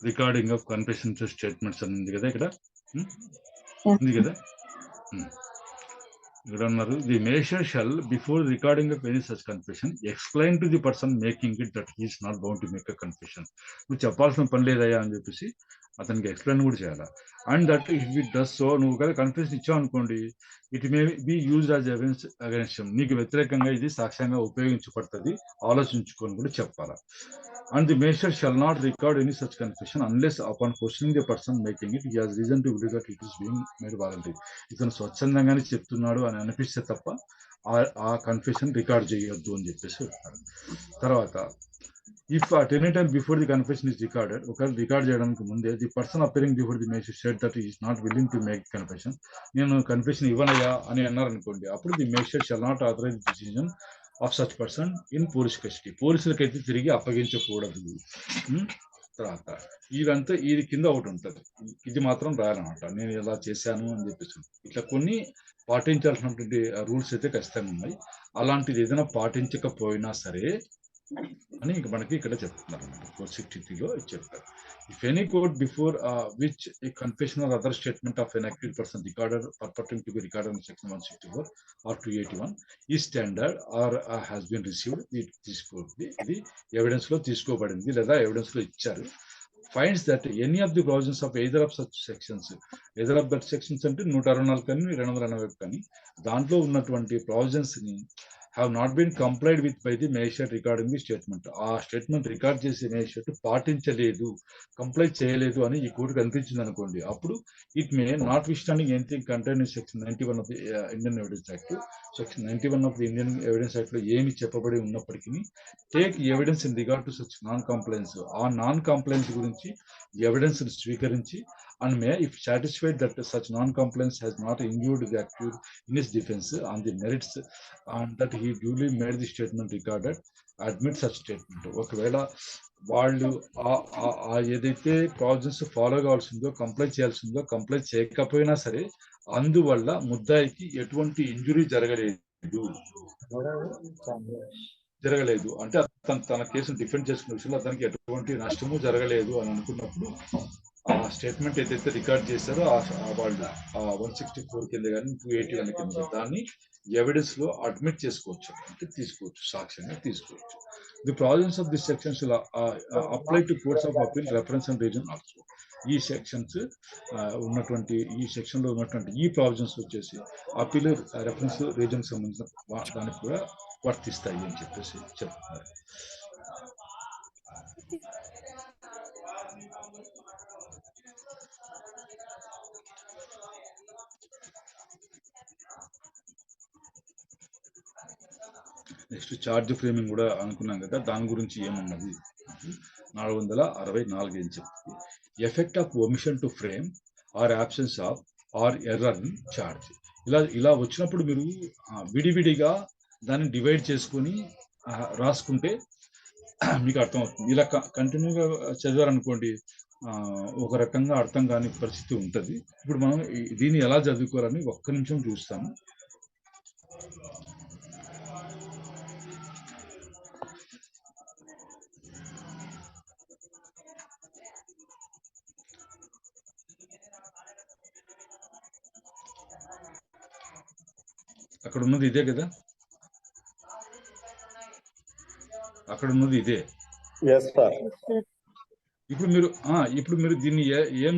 రికార్డింగ్ ఆఫ్ కన్ఫెషన్స్ స్టేట్మెంట్స్ అని ఉంది కదా, ఇక్కడ ఉంది కదా. ఇక్కడ ఉన్నారు, the magistrate shall before recording of any such confession explain to the person making it that he is not bound to make a confession. నువ్వు చెప్పాల్సిన పని లేదయ్యా అని చెప్పేసి అతనికి ఎక్స్ప్లెయిన్ కూడా చేయాలి. And that if it does so, నువ్వు కదా కన్ఫెషన్ ఇచ్చావు అనుకోండి, it may be used as evidence against him, నీకు వ్యతిరేకంగా ఇది సాక్ష్యంగా ఉపయోగించబడుతుంది, ఆలోచించుకొని కూడా చెప్పాలా. And the magistrate shall not record any such confession unless upon questioning the person making it he has reason to believe that it is being made voluntary. ఇతను స్వచ్ఛందంగానే చెప్తున్నాడు అని అనిపిస్తే తప్ప ఆ కన్ఫెషన్ రికార్డ్ చేయొద్దు అని చెప్పేసి చెప్తారు. తర్వాత if at any time before the confession is recorded, ఒకవేళ రికార్డ్ చేయడానికి ముందే the person appearing before the magistrate said that is not willing to make confession, నేను కన్ఫెషన్ ఇవ్వనయ్యా అని అన్నారు అనుకోండి, అప్పుడు the magistrate shall not authorise decision of such person in police custody, పోలీసులకైతే తిరిగి అప్పగించకూడదు. తర్వాత ఇదంతా ఇది కింద ఒకటి ఉంటుంది, ఇది మాత్రం రాయాలన్నమాట, నేను ఇలా చేశాను అని చెప్పేసి. ఇట్లా కొన్ని పాటించాల్సినటువంటి రూల్స్ అయితే ఖచ్చితంగా ఉన్నాయి. అలాంటిది ఏదైనా పాటించకపోయినా సరే అని మనకి ఇక్కడ చెప్తున్నారు అన్నమాట. 463లో చెప్తారు, if any court before which a confession or other statement of an active person recorded purporting to be recorded in section 164 or 281 ఈ standard or has been received, ఇది ఎవిడెన్స్ లో తీసుకోబడింది లేదా ఎవిడెన్స్ లో ఇచ్చారు. Finds that any of the provisions of either of such sections, either of that sections అంటే 164 కానీ 280 కానీ దాంట్లో ఉన్నటువంటి ప్రొవిజన్స్ ని have not been complied with by the magistrate regarding the statement. ఆ స్టేట్మెంట్ రికార్డ్ చేసే మేజిస్ట్రేట్ పాటించలేదు, కంప్లై చేయలేదు అని ఈ కోర్టు కనిపించింది అనుకోండి, అప్పుడు it may notwithstanding anything contained in section 91 of the Indian evidence act, section 91 of the Indian evidence act లో ఏమి చెప్పబడి ఉన్నప్పటికీ take evidence in regard to such non compliance, ఆ నాన్ కంప్లైన్స్ గురించి ఎవిడెన్స్ స్వీకరించి and may, if satisfied that such non-compliance has not injured the accused in his defense on the merits and that he duly made the statement recorded, admit such statement. ఒకవేళ వాళ్ళు ఏదైతే provisions follow కావాల్సిందో comply చేయాల్సిందో comply చేయకపోయినా సరే అందువల్ల ముద్దాయికి ఎటువంటి injury జరగలేదు అంటే తన కేసును డిఫెండ్ చేసుకున్న విషయంలో అతనికి ఎటువంటి నష్టము జరగలేదు అని అనుకున్నప్పుడు ఆ స్టేట్మెంట్ ఏదైతే రికార్డ్ చేశారో వాళ్ళు 164 కింద కానీ 281 కింద దాన్ని ఎవిడెన్స్ లో అడ్మిట్ చేసుకోవచ్చు అంటే తీసుకోవచ్చు సాక్ష్యంగా తీసుకోవచ్చు. The provisions of this sections apply to courts of appeal reference and reason also. ఈ సెక్షన్స్ ఉన్నటువంటి ఈ సెక్షన్ లో ఉన్నటువంటి ఈ ప్రావిజన్స్ వచ్చేసి అపీల్ రెఫరెన్స్ రీజన్ సంబంధించిన దానికి కూడా వర్తిస్తాయి అని చెప్పేసి చెప్తున్నారు. నెక్స్ట్ ఛార్జ్ ఫ్రేమింగ్ కూడా అనుకున్నాం కదా, దాని గురించి ఏమన్నది 464 ఏం చెప్తుంది. Effect of omission to frame or absence of or error in charge. ఇలా వచ్చినప్పుడు మీరు విడివిడిగా దాన్ని డివైడ్ చేసుకొని రాసుకుంటే మీకు అర్థమవుతుంది. ఇలా కంటిన్యూగా చదివారనుకోండి ఒక రకంగా అర్థం కాని పరిస్థితి ఉంటుంది. ఇప్పుడు మనం దీన్ని ఎలా చదువుకోవాలని ఒక్క నిమిషం చూస్తాము. అక్కడ ఉన్నది ఇదే కదా, అక్కడ ఉన్నది ఇదే. ఇప్పుడు మీరు దీన్ని ఏం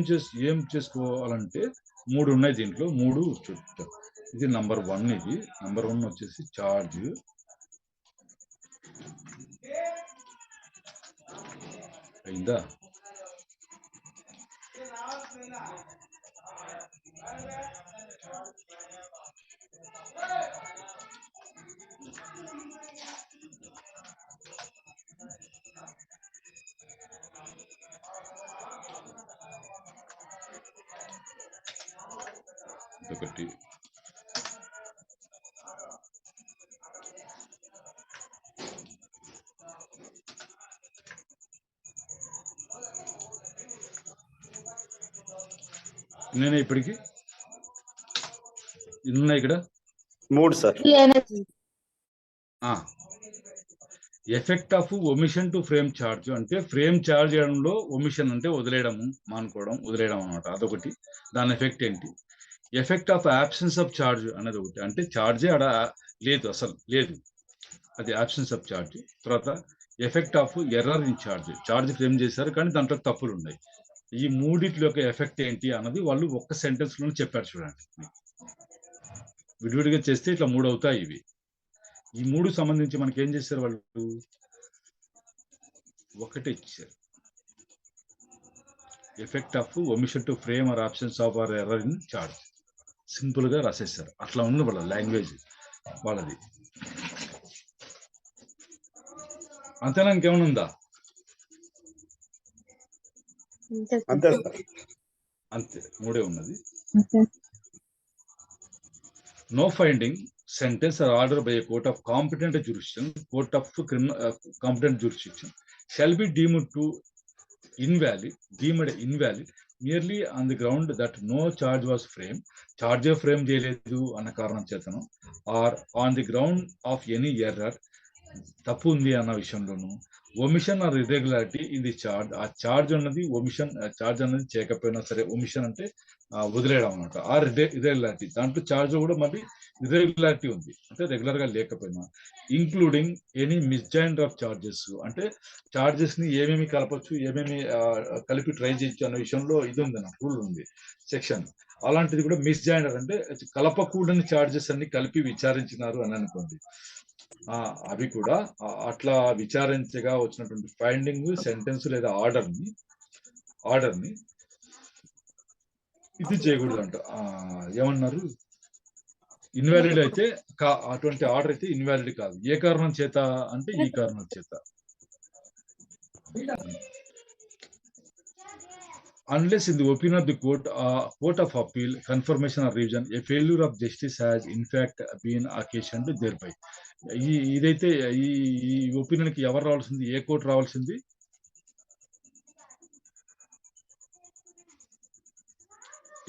చేసుకోవాలంటే 3 ఉన్నాయి దీంట్లో, 3 చెప్తారు. ఇది నంబర్ 1. ఇది నంబర్ 1 వచ్చేసి ఛార్జ్ అయిందా. ఒకటి నేనే ఇప్పటికి ఇన్నున్నాయి ఇక్కడ 3 sir. Effect of omission to frame charge అంటే ఫ్రేమ్ ఛార్జ్ చేయడంలో ఒమిషన్ అంటే వదిలేయడము, మానుకోవడం, వదిలేయడం అనమాట. అదొకటి. దాని ఎఫెక్ట్ ఏంటి? Effect of absence of charge అనేది ఒకటి, అంటే ఛార్జే ఆడ లేదు, అసలు లేదు, అది అబ్సెన్స్ ఆఫ్ ఛార్జ్. తర్వాత effect of error in charge frame చేశారు కానీ దాంట్లో తప్పులు ఉన్నాయి. ఈ మూడిట్లో యొక్క ఎఫెక్ట్ ఏంటి అన్నది వాళ్ళు ఒక్క సెంటెన్స్ లోనే చెప్పారు. చూడండి, విడివిడిగా చేస్తే ఇట్లా 3 అవుతాయి ఇవి. ఈ 3 సంబంధించి మనకి ఏం చేశారు వాళ్ళు, ఒకటే ఇచ్చారు. Effect of omission to frame or absence of or error in charge simple గా రాసేస్తారు. అట్లా ఉంది వాళ్ళ లాంగ్వేజ్ వాళ్ళది. అంతేనా, ఇంకేమైనా ఉందా? అంతే, 3 ఉన్నది. No finding, sentence or order by a court of competent jurisdiction, competent jurisdiction shall be deemed invalid merely on the ground that no charge was framed, charge frame చేయలేదు అన్న కారణం చేతను, or on the ground of any error, తప్పు ఉంది అన్న విషయంలోను, omission or irregularity in the charge, ఆ charge అన్నది ఒమిషన్, ఛార్జ్ అన్నది చేయకపోయినా సరే, ఒమిషన్ అంటే వదిలేయడం అనమాట. ఆర్ ఇర్రెగ్యులారిటీ, దాంట్లో ఛార్జ్ కూడా మళ్ళీ ఇర్రెగ్యులారిటీ ఉంది అంటే రెగ్యులర్ గా లేకపోయినా, ఇంక్లూడింగ్ ఎనీ మిస్జాయిండర్ ఆఫ్ ఛార్జెస్, అంటే ఛార్జెస్ ని ఏమేమి కలపచ్చు, ఏమేమి కలిపి ట్రై చేయొచ్చు అన్న విషయంలో ఇది ఉంది, నాకు రూల్ ఉంది, సెక్షన్. అలాంటిది కూడా మిస్జాయిండర్ అంటే కలపకూడని ఛార్జెస్ అన్ని కలిపి విచారించినారు అని అనుకోండి, అవి కూడా అట్లా విచారించగా వచ్చినటువంటి ఫైండింగ్, సెంటెన్స్ లేదా ఆర్డర్ ని ఇది చేయకూడదు అంట. ఏమన్నారు, ఇన్వాలిడ్ అయితే అటువంటి ఆర్డర్ అయితే ఇన్వాలిడ్ కాదు. ఏ కారణం చేత అంటే ఈ కారణం చేత. unless in the opinion of the court of appeal, confirmation or revision, a failure of justice has in fact been occasioned thereby. ఇదైతే ఈ ఒపీనియన్ కి ఎవరు రావాల్సింది, ఏ కోర్టు రావాల్సింది?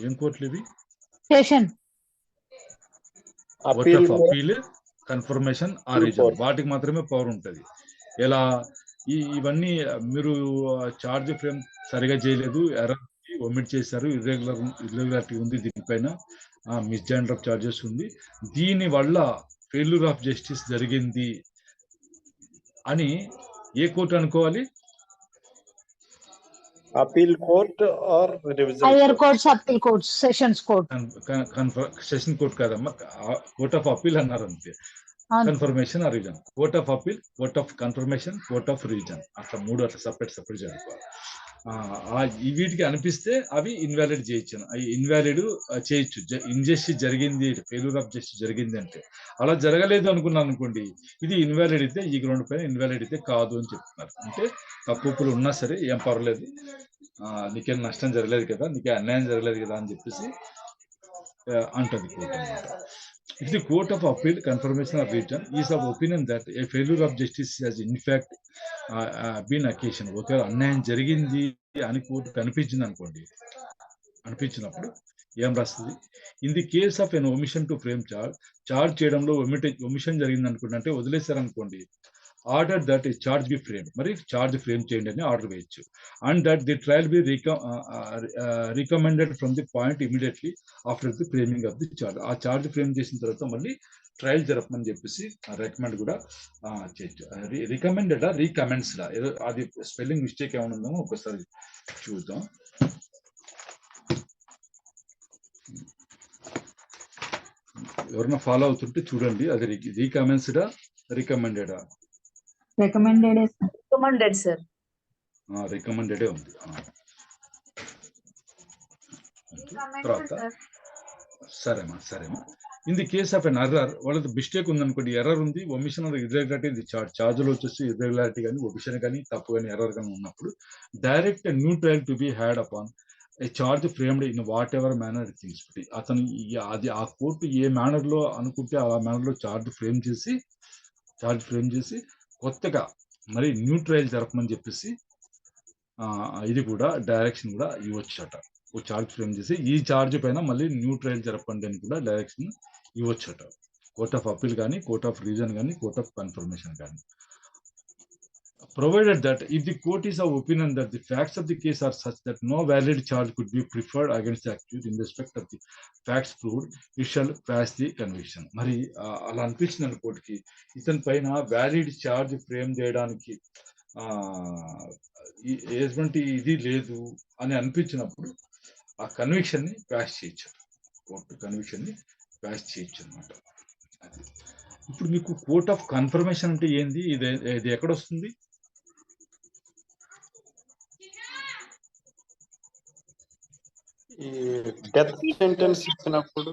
ఏం కోర్టులు ఇవి? Session. Court of appeal, confirmation or revision, వాటికి మాత్రమే పవర్ ఉంటుంది. ఎలా ఇవన్నీ మీరు చార్జ్ ఫ్రేమ్ సరిగా చేయలేదు, ఎర్రర్ ఒమిట్ చేశారు, ఇర్రెగ్యులారిటీ ఉంది, దీనిపైన మిస్జైండర్ ఆఫ్ చార్జెస్ ఉంది, దీని వల్ల ఫెయిల్యూర్ ఆఫ్ జస్టిస్ జరిగింది అని ఏ కోర్టు అనుకోవాలి? Appeal court or revision Higher courts, appeal courts, sessions court. Session court కాదమ్మా, కోర్ట్ ఆఫ్ అపీల్ అన్నారు అంతే. Confirmation or revision, court of appeal, court of confirmation, court of revision, అట్లా మూడు అట్లా సపరేట్ చదువుకోవాలి. వీటికి అనిపిస్తే అవి ఇన్వాలిడ్ చేయొచ్చు, అవి ఇన్వాలిడ్ చేయొచ్చు. ఇన్జస్టిస్ జరిగింది, ఫెయిల్యూర్ ఆఫ్ జస్టిస్ జరిగింది అంటే. అలా జరగలేదు అనుకున్నాను అనుకోండి, ఇది ఇన్వాలిడ్ అయితే, ఈ గ్రౌండ్ పైన ఇన్వాలిడ్ అయితే కాదు అని చెప్తున్నారు. అంటే తప్పులు ఉన్నా సరే ఏం పర్లేదు, నీకేం నష్టం జరగలేదు కదా, నీకే అన్యాయం జరగలేదు కదా అని చెప్పేసి అంటది కోర్టు అనమాట. If the court of appeal, confirmation or revision is of opinion that a failure of justice has in fact been occasioned, ఒకవేళ అన్యాయం జరిగింది అని కోర్టు కనిపించింది అనుకోండి, అనిపించినప్పుడు ఏం రాస్తుంది? In the case of an omission to frame charge చేయడంలో ఒమిషన్ జరిగింది అనుకోండి, అంటే వదిలేశారు అనుకోండి, ఆర్డర్ దట్ ఈ చార్జ్ బి ఫ్రేమ్, మరి చార్జ్ ఫ్రేమ్ చేయండి అని ఆర్డర్ వేయచ్చు. And that the trial be recommended from the point immediately after the framing of the charge. ఆ చార్జ్ ఫ్రేమ్ చేసిన తర్వాత మళ్ళీ ట్రయల్ జరపమని చెప్పేసి రికమెండ్ కూడా చేయొచ్చు. రికమెండెడా రికమెండ్స్డా, ఏదో అది స్పెల్లింగ్ మిస్టేక్ ఏమైనా ఉందో ఒకసారి చూద్దాం. ఎవరైనా ఫాలో అవుతుంటే చూడండి, అది రికమెండ్స్డా రికమెండెడా? Recommended. Recommended, sir. రికమెండెడే ఉంది. తర్వాత సరేమా in the case of an error, వాళ్ళకి మిస్టేక్ ఉందనుకోండి, ఎర్రర్ ఉంది, ఒమిషన్ ఆర్ ఇర్రెగ్యులారిటీ, చార్జ్లో వచ్చేసి ఇర్రెగ్యులారిటీ కానీ ఒమిషన్ కానీ తప్పు కానీ ఎర్రర్ కానీ ఉన్నప్పుడు, direct new trial to be had upon A charge framed in what ever manner things పెట్టి, అతను అది ఆ కోర్టు ఏ మేనర్ లో అనుకుంటే ఆ మేనర్ లో చార్జ్ ఫ్రేమ్ చేసి కొత్తగా మరి న్యూ ట్రయల్ జరపమని చెప్పేసి ఇది కూడా డైరెక్షన్ కూడా ఇవ్వచ్చట. ఓ చార్జ్ ఫ్రేమ్ చేసి ఈ చార్జ్ పైన మళ్ళీ న్యూ ట్రయల్ జరపండి అని కూడా డైరెక్షన్ ఇవ్వచ్చట. కోర్ట్ ఆఫ్ అపీల్ కానీ, కోర్ట్ ఆఫ్ రివిజన్ కానీ, కోర్ట్ ఆఫ్ కన్ఫర్మేషన్ కానీ. Provided that if the court is of opinion that the facts of the case are such that no valid charge could be preferred against the accused in respect of the facts proved, it shall pass the conviction. మరి అలా అనిపించిన కోర్టుకి ఇతని పైన valid charge frame చేయడానికి ఎటువంటి ఇది లేదు అని అనిపించినప్పుడు ఆ కన్విక్షన్ ని పాస్ చేయొచ్చు, కోర్టు కన్విక్షన్ ని పాస్ చేయొచ్చు అనమాట. ఇప్పుడు మీకు కోర్ట్ ఆఫ్ కన్ఫర్మేషన్ అంటే ఏంది, ఇది ఎక్కడ వస్తుంది? డెత్ సెంటెన్స్ ఇచ్చినప్పుడు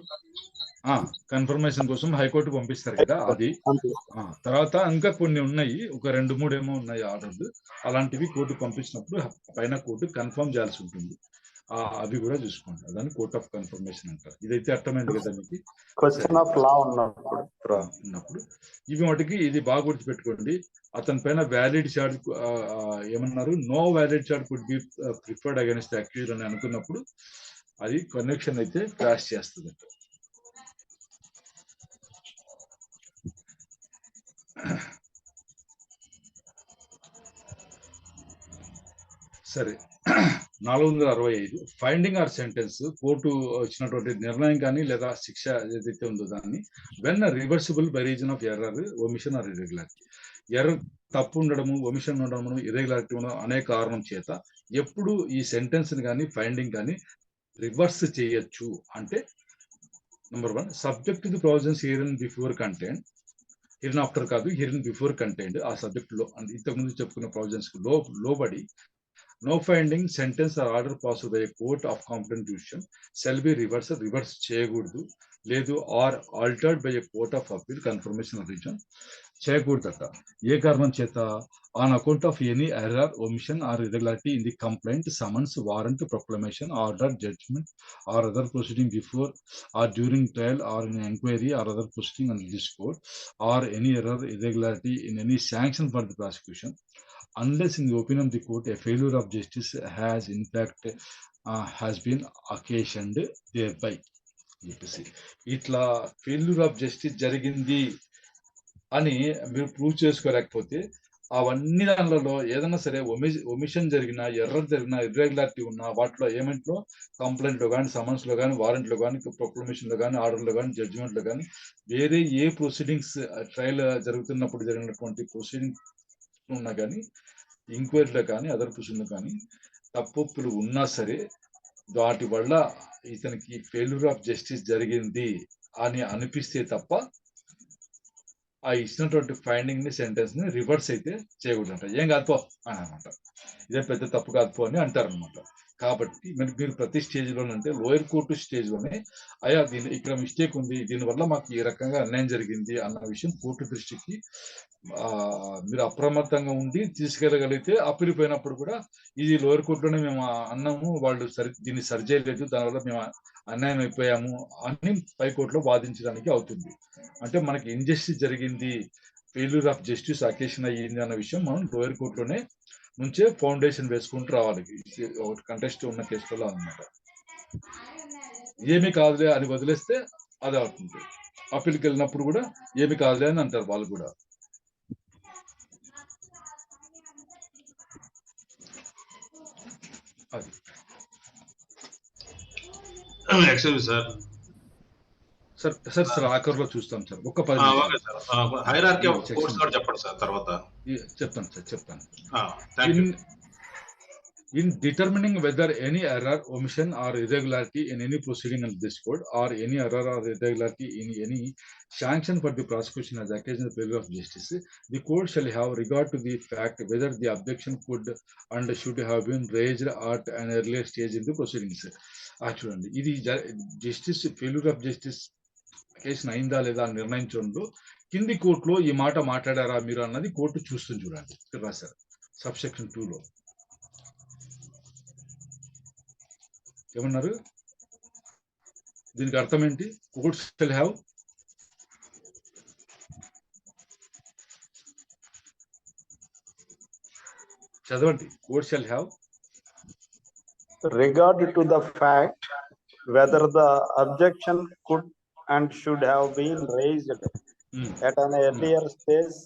కన్ఫర్మేషన్ కోసం హైకోర్టు పంపిస్తారు కదా, అది. తర్వాత ఇంకా కొన్ని ఉన్నాయి, ఒక 2-3 ఏమో ఉన్నాయి ఆర్డర్లు, అలాంటివి కోర్టు పంపించినప్పుడు పైన కోర్టు కన్ఫర్మ్ చేయాల్సి ఉంటుంది. అవి కూడా చూసుకోండి, దాన్ని కోర్ట్ ఆఫ్ కన్ఫర్మేషన్ అంటారు. ఇదైతే అర్థమైంది కదా మీకు? క్వశ్చన్ ఆఫ్ లా ఉన్నప్పుడు ఇవి మటుకి ఇది బాగా గుర్తుపెట్టుకోండి. అతని పైన వ్యాలిడ్ చార్జ్ ఏమన్నారు, no valid charge could be preferred against the accused అని అనుకున్నప్పుడు అది కన్విక్షన్ అయితే పాస్ చేస్తుంది. సరే, 465 ఫైండింగ్ ఆర్ సెంటెన్స్, కోర్టు ఇచ్చినటువంటి నిర్ణయం కానీ లేదా శిక్ష ఏదైతే ఉందో దాన్ని when reversible by reason of error, omission or irregularity. Error తప్పు ఉండడము, ఒమిషన్ ఉండడము, ఇర్రెగ్యులారిటీ ఉండడం అనే కారణం చేత ఎప్పుడు ఈ సెంటెన్స్ కానీ ఫైండింగ్ కానీ రివర్స్ చేయొచ్చు అంటే, number 1, subject to the provisions herein before contained, herein after కాదు, హియరెన్ బిఫోర్ కంటైన్డ్, ఆ సబ్జెక్ట్ లో ఇంతకుముందు చెప్పుకున్న ప్రొవిజన్స్ లోబడి no finding, sentence or order passed by a court of competent jurisdiction shall be reverse చేయకూడదు, లేదు or altered by a court of appeal, confirmation or revision. చేయకూడదట. ఏ కారణం చేత? On account of any error, omission or irregularity in the complaint, summons, warrant, proclamation, order, judgment or other proceeding before or during trial or in enquiry or other proceeding under this code or any error, irregularity in any sanction for the prosecution, unless in the opinion of the court a failure of justice has in fact has been occasioned thereby. చెప్పేసి ఇట్లా failure of justice జరిగింది అని మీరు prove చేసుకోలేకపోతే అవన్నీ దానిలో ఏదైనా సరే omission జరిగినా, ఎర్రర్ జరిగినా, ఇర్రెగ్యులారిటీ ఉన్నా వాటిలో ఏమెంట్లో కంప్లైంట్లో కానీ, సమన్స్ లో కానీ, వారెంట్లో కానీ, ప్రొక్లమేషన్ లో కానీ, ఆర్డర్లో కానీ, జడ్జిమెంట్ లో కానీ, వేరే ఏ ప్రొసీడింగ్స్ ట్రయల్ జరుగుతున్నప్పుడు జరిగినటువంటి ప్రొసీడింగ్ ఉన్నా కానీ, ఎంక్వైరీలో కానీ, అదర్ ప్రొసీడింగ్లో కానీ తప్పులు ఉన్నా సరే వాటి వల్ల ఇతనికి ఫెయిల్యూర్ ఆఫ్ జస్టిస్ జరిగింది అని అనిపిస్తే తప్ప ఆ ఇచ్చినటువంటి ఫైండింగ్ ని, సెంటెన్స్ ని రివర్స్ అయితే చేయకూడదంట. ఏం కాదుపో అని అనమాట. ఇదే పెద్ద తప్పు కాదుపో అని అంటారనమాట. కాబట్టి మీరు ప్రతి స్టేజ్ లోనంటే లోయర్ కోర్టు స్టేజ్ లోనే అయ్యా ఇక్కడ మిస్టేక్ ఉంది, దీనివల్ల మాకు ఈ రకంగా అన్యాయం జరిగింది అన్న విషయం కోర్టు దృష్టికి మీరు అప్రమత్తంగా ఉండి తీసుకెళ్ళగలిగితే అప్పీల్ పోయినప్పుడు కూడా ఇది లోయర్ కోర్టులోనే మేము అన్నాము, వాళ్ళు దీన్ని సరి చేయలేదు, దానివల్ల మేము అన్యాయం అయిపోయాము అని పై కోర్టులో వాదించడానికి అవుతుంది. అంటే మనకి ఇంజస్టిస్ జరిగింది, ఫెయిల్యూర్ ఆఫ్ జస్టిస్ అకేషన్ అయ్యింది అన్న విషయం మనం లోయర్ కోర్టులోనే నుంచే ఫౌండేషన్ వేసుకుంటూ రావాలి. ఒకటి కంటెస్ట్ ఉన్న కేసులలో అన్నమాట. ఏమి కాదులే అని వదిలేస్తే అది అవుతుంది. అప్పీల్కి వెళ్ళినప్పుడు కూడా ఏమి కాదులే అని అంటారు వాళ్ళు కూడా. అది సార్ ఆఖరిలో చూస్తాం సార్. ఒక్క 10 హైరార్కీ ఆఫ్ కోర్ట్స్ కూడా చెప్పండి సార్. తర్వాత చెప్తాను. In determining whether any error, omission or irregularity in any proceeding in this code or any error or irregularity in any sanction for the prosecution has occasioned failure of justice, the court shall have regard to the fact whether the objection could and should have been raised at an earlier stage in the proceedings. Actually, ఇది justice failure of justice case అయిందా లేదా అని నిర్ణయించడంలో కింది కోర్టులో ఈ మాట మాట్లాడారా మీరు అన్నది కోర్టు చూస్తుంది. చూడండి ఇక్కడ రాశారు సబ్సెక్షన్ 2లో ఏమన్నారు, దీనికి అర్థం ఏంటి? కోర్ట్స్ షల్ హ్యావ్ చదవండి. Courts shall have regard to the fact whether the objection could and should have been raised at an earlier stage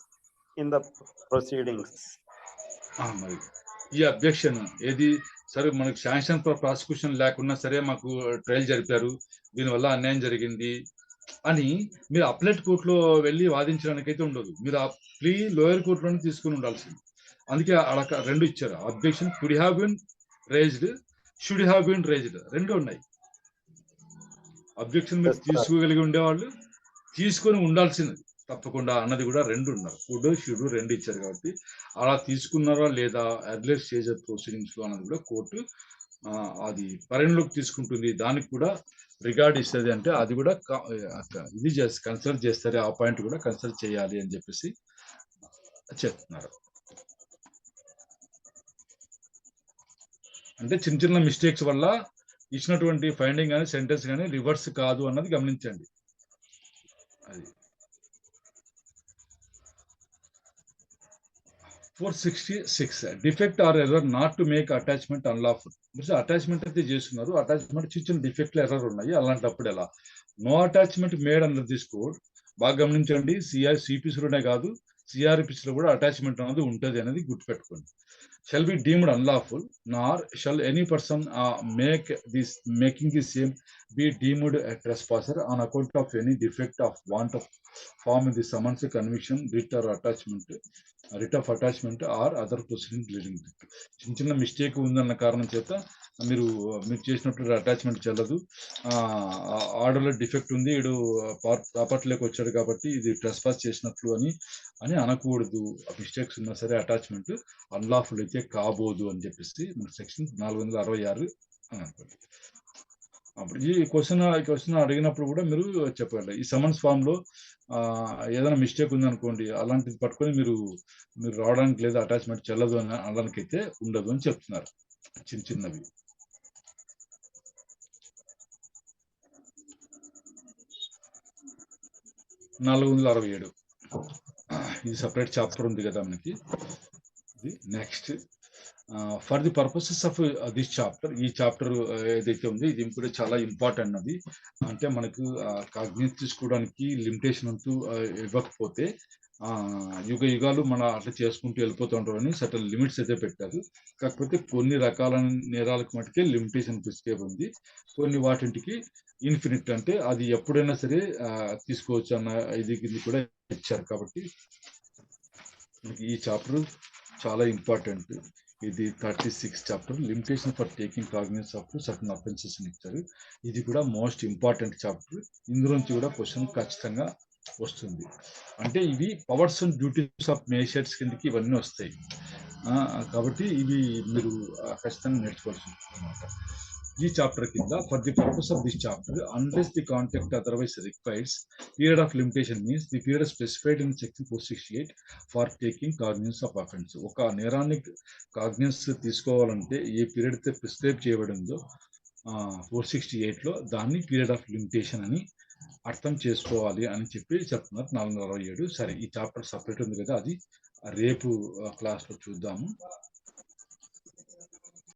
in the proceedings. మరి ఈ అబ్జెక్షన్ ఏది సరే మనకు శాంక్షన్ ఫర్ ప్రాసిక్యూషన్ లేకున్నా సరే మాకు ట్రయల్ జరిపారు, దీనివల్ల అన్యాయం జరిగింది అని మీరు అప్లెట్ కోర్టులో వెళ్ళి వాదించడానికి అయితే ఉండదు. మీరు ఆ ప్లీ లోయర్ కోర్టులోనే తీసుకుని ఉండాల్సింది. అందుకే అలా రెండు ఇచ్చారు. Objection could have been raised, should have been raised రెండు ఉన్నాయి. అబ్జెక్షన్ మీరు తీసుకోగలిగి ఉండేవాళ్ళు తీసుకొని ఉండాల్సింది తప్పకుండా అన్నది కూడా రెండు ఉన్నారు. కుడ్ షుడ్ రెండు ఇచ్చారు. కాబట్టి అలా తీసుకున్నారా లేదా ఎర్లియర్ స్టేజ్ ఆఫ్ ప్రొసీడింగ్స్ లో అన్నది కూడా కోర్టు అది పరిగణలోకి తీసుకుంటుంది. దానికి కూడా రిగార్డ్ ఇస్తుంది. అంటే అది కూడా ఇది కన్సిడర్ చేస్తారు, ఆ పాయింట్ కూడా కన్సిడర్ చేయాలి అని చెప్పేసి చెప్తున్నారు. అంటే చిన్న చిన్న మిస్టేక్స్ వల్ల ఇచ్చినటువంటి ఫైండింగ్ కానీ సెంటెన్స్ కానీ రివర్స్ కాదు అన్నది గమనించండి. అది 466 defect or error not to make attachment unlawful. Attachment అయితే చేస్తున్నారు, అటాచ్మెంట్ చిన్న డిఫెక్ట్ ఎర్రర్ ఉన్నాయి, అలాంటప్పుడు ఎలా? No attachment made under this code. బాగా గమనించండి, సిపిసిలోనే కాదు సిఆర్పిసిలో కూడా అటాచ్మెంట్ అనేది ఉంటుంది అనేది గుర్తుపెట్టుకోండి. shall be deemed unlawful, nor shall any person making the same be deemed a trespasser on account of any defect of want of form in the summons, conviction, writ of attachment or other proceeding leading. చిన్న mistake ఉందన్న కారణం చేత మీరు చేసినట్టు attachment చెల్లదు, ఆర్డర్లో defect ఉంది, వీడు ప్రాపర్టీలోకి వచ్చాడు కాబట్టి ఇది ట్రెస్పాస్ చేసినట్లు అని అనకూడదు. మిస్టేక్స్ ఉన్నా సరే అటాచ్మెంట్ అన్లాఫుల్ అయితే కాబోదు అని చెప్పేసి మన సెక్షన్ 466 అని అనుకోండి. అప్పుడు ఈ క్వశ్చన్ అడిగినప్పుడు కూడా మీరు చెప్పండి. ఈ సమన్స్ ఫామ్‌లో ఏదైనా మిస్టేక్ ఉందనుకోండి, అలాంటిది పట్టుకొని మీరు రావడానికి లేదా అటాచ్‌మెంట్ చెల్లదు అని అనడానికైతే ఉండదు అని చెప్తున్నారు. చిన్నవి. (467) ఇది సెపరేట్ చాప్టర్ ఉంది కదా మనకి. ఇది next for the purposes of this chapter, ఈ చాప్టర్ ఏదైతే ఉందో ఇది కూడా చాలా ఇంపార్టెంట్. అది అంటే మనకు కాగ్నిజ్ తీసుకోవడానికి లిమిటేషన్ అంటూ ఇవ్వకపోతే యుగాలు మన అట్లా చేసుకుంటూ వెళ్ళిపోతూ ఉంటారు అని సర్టన్ లిమిట్స్ అయితే పెట్టారు. కాకపోతే కొన్ని రకాల నేరాలకు మటుకే లిమిటేషన్ ప్రిస్క్రైబ్ ఉంది. కొన్ని వాటికి ఇన్ఫినిట్, అంటే అది ఎప్పుడైనా సరే తీసుకోవచ్చు అన్న ఇది కూడా ఇచ్చారు. కాబట్టి ఈ చాప్టర్ చాలా ఇంపార్టెంట్. ఇది 36 chapter, limitation for taking cognizance of certain offences అని ఇచ్చారు. ఇది కూడా మోస్ట్ ఇంపార్టెంట్ చాప్టర్. ఇందులోంచి కూడా క్వశ్చన్ ఖచ్చితంగా వస్తుంది. అంటే ఇవి powers and duties of magistrates కిందకి ఇవన్నీ వస్తాయి. కాబట్టి ఇవి మీరు ఖచ్చితంగా నేర్చుకోవాల్సి ఉంటుంది అన్నమాట. ఈ చాప్టర్ కింద for the purpose of this chapter unless the contact otherwise requires period of limitation means the period specified in section 468 for taking cognizance of offence. ఒక నేరాన్ని కాగ్నిజ్ తీసుకోవాలంటే ఏ పీరియడ్ అయితే ప్రిస్క్రైబ్ చేయబడిందో 468లో దాన్ని పీరియడ్ ఆఫ్ లిమిటేషన్ అని అర్థం చేసుకోవాలి అని చెప్పి చెప్తున్నారు. 467. సరే, ఈ చాప్టర్ సపరేట్ ఉంది కదా, అది రేపు క్లాస్లో చూద్దాము.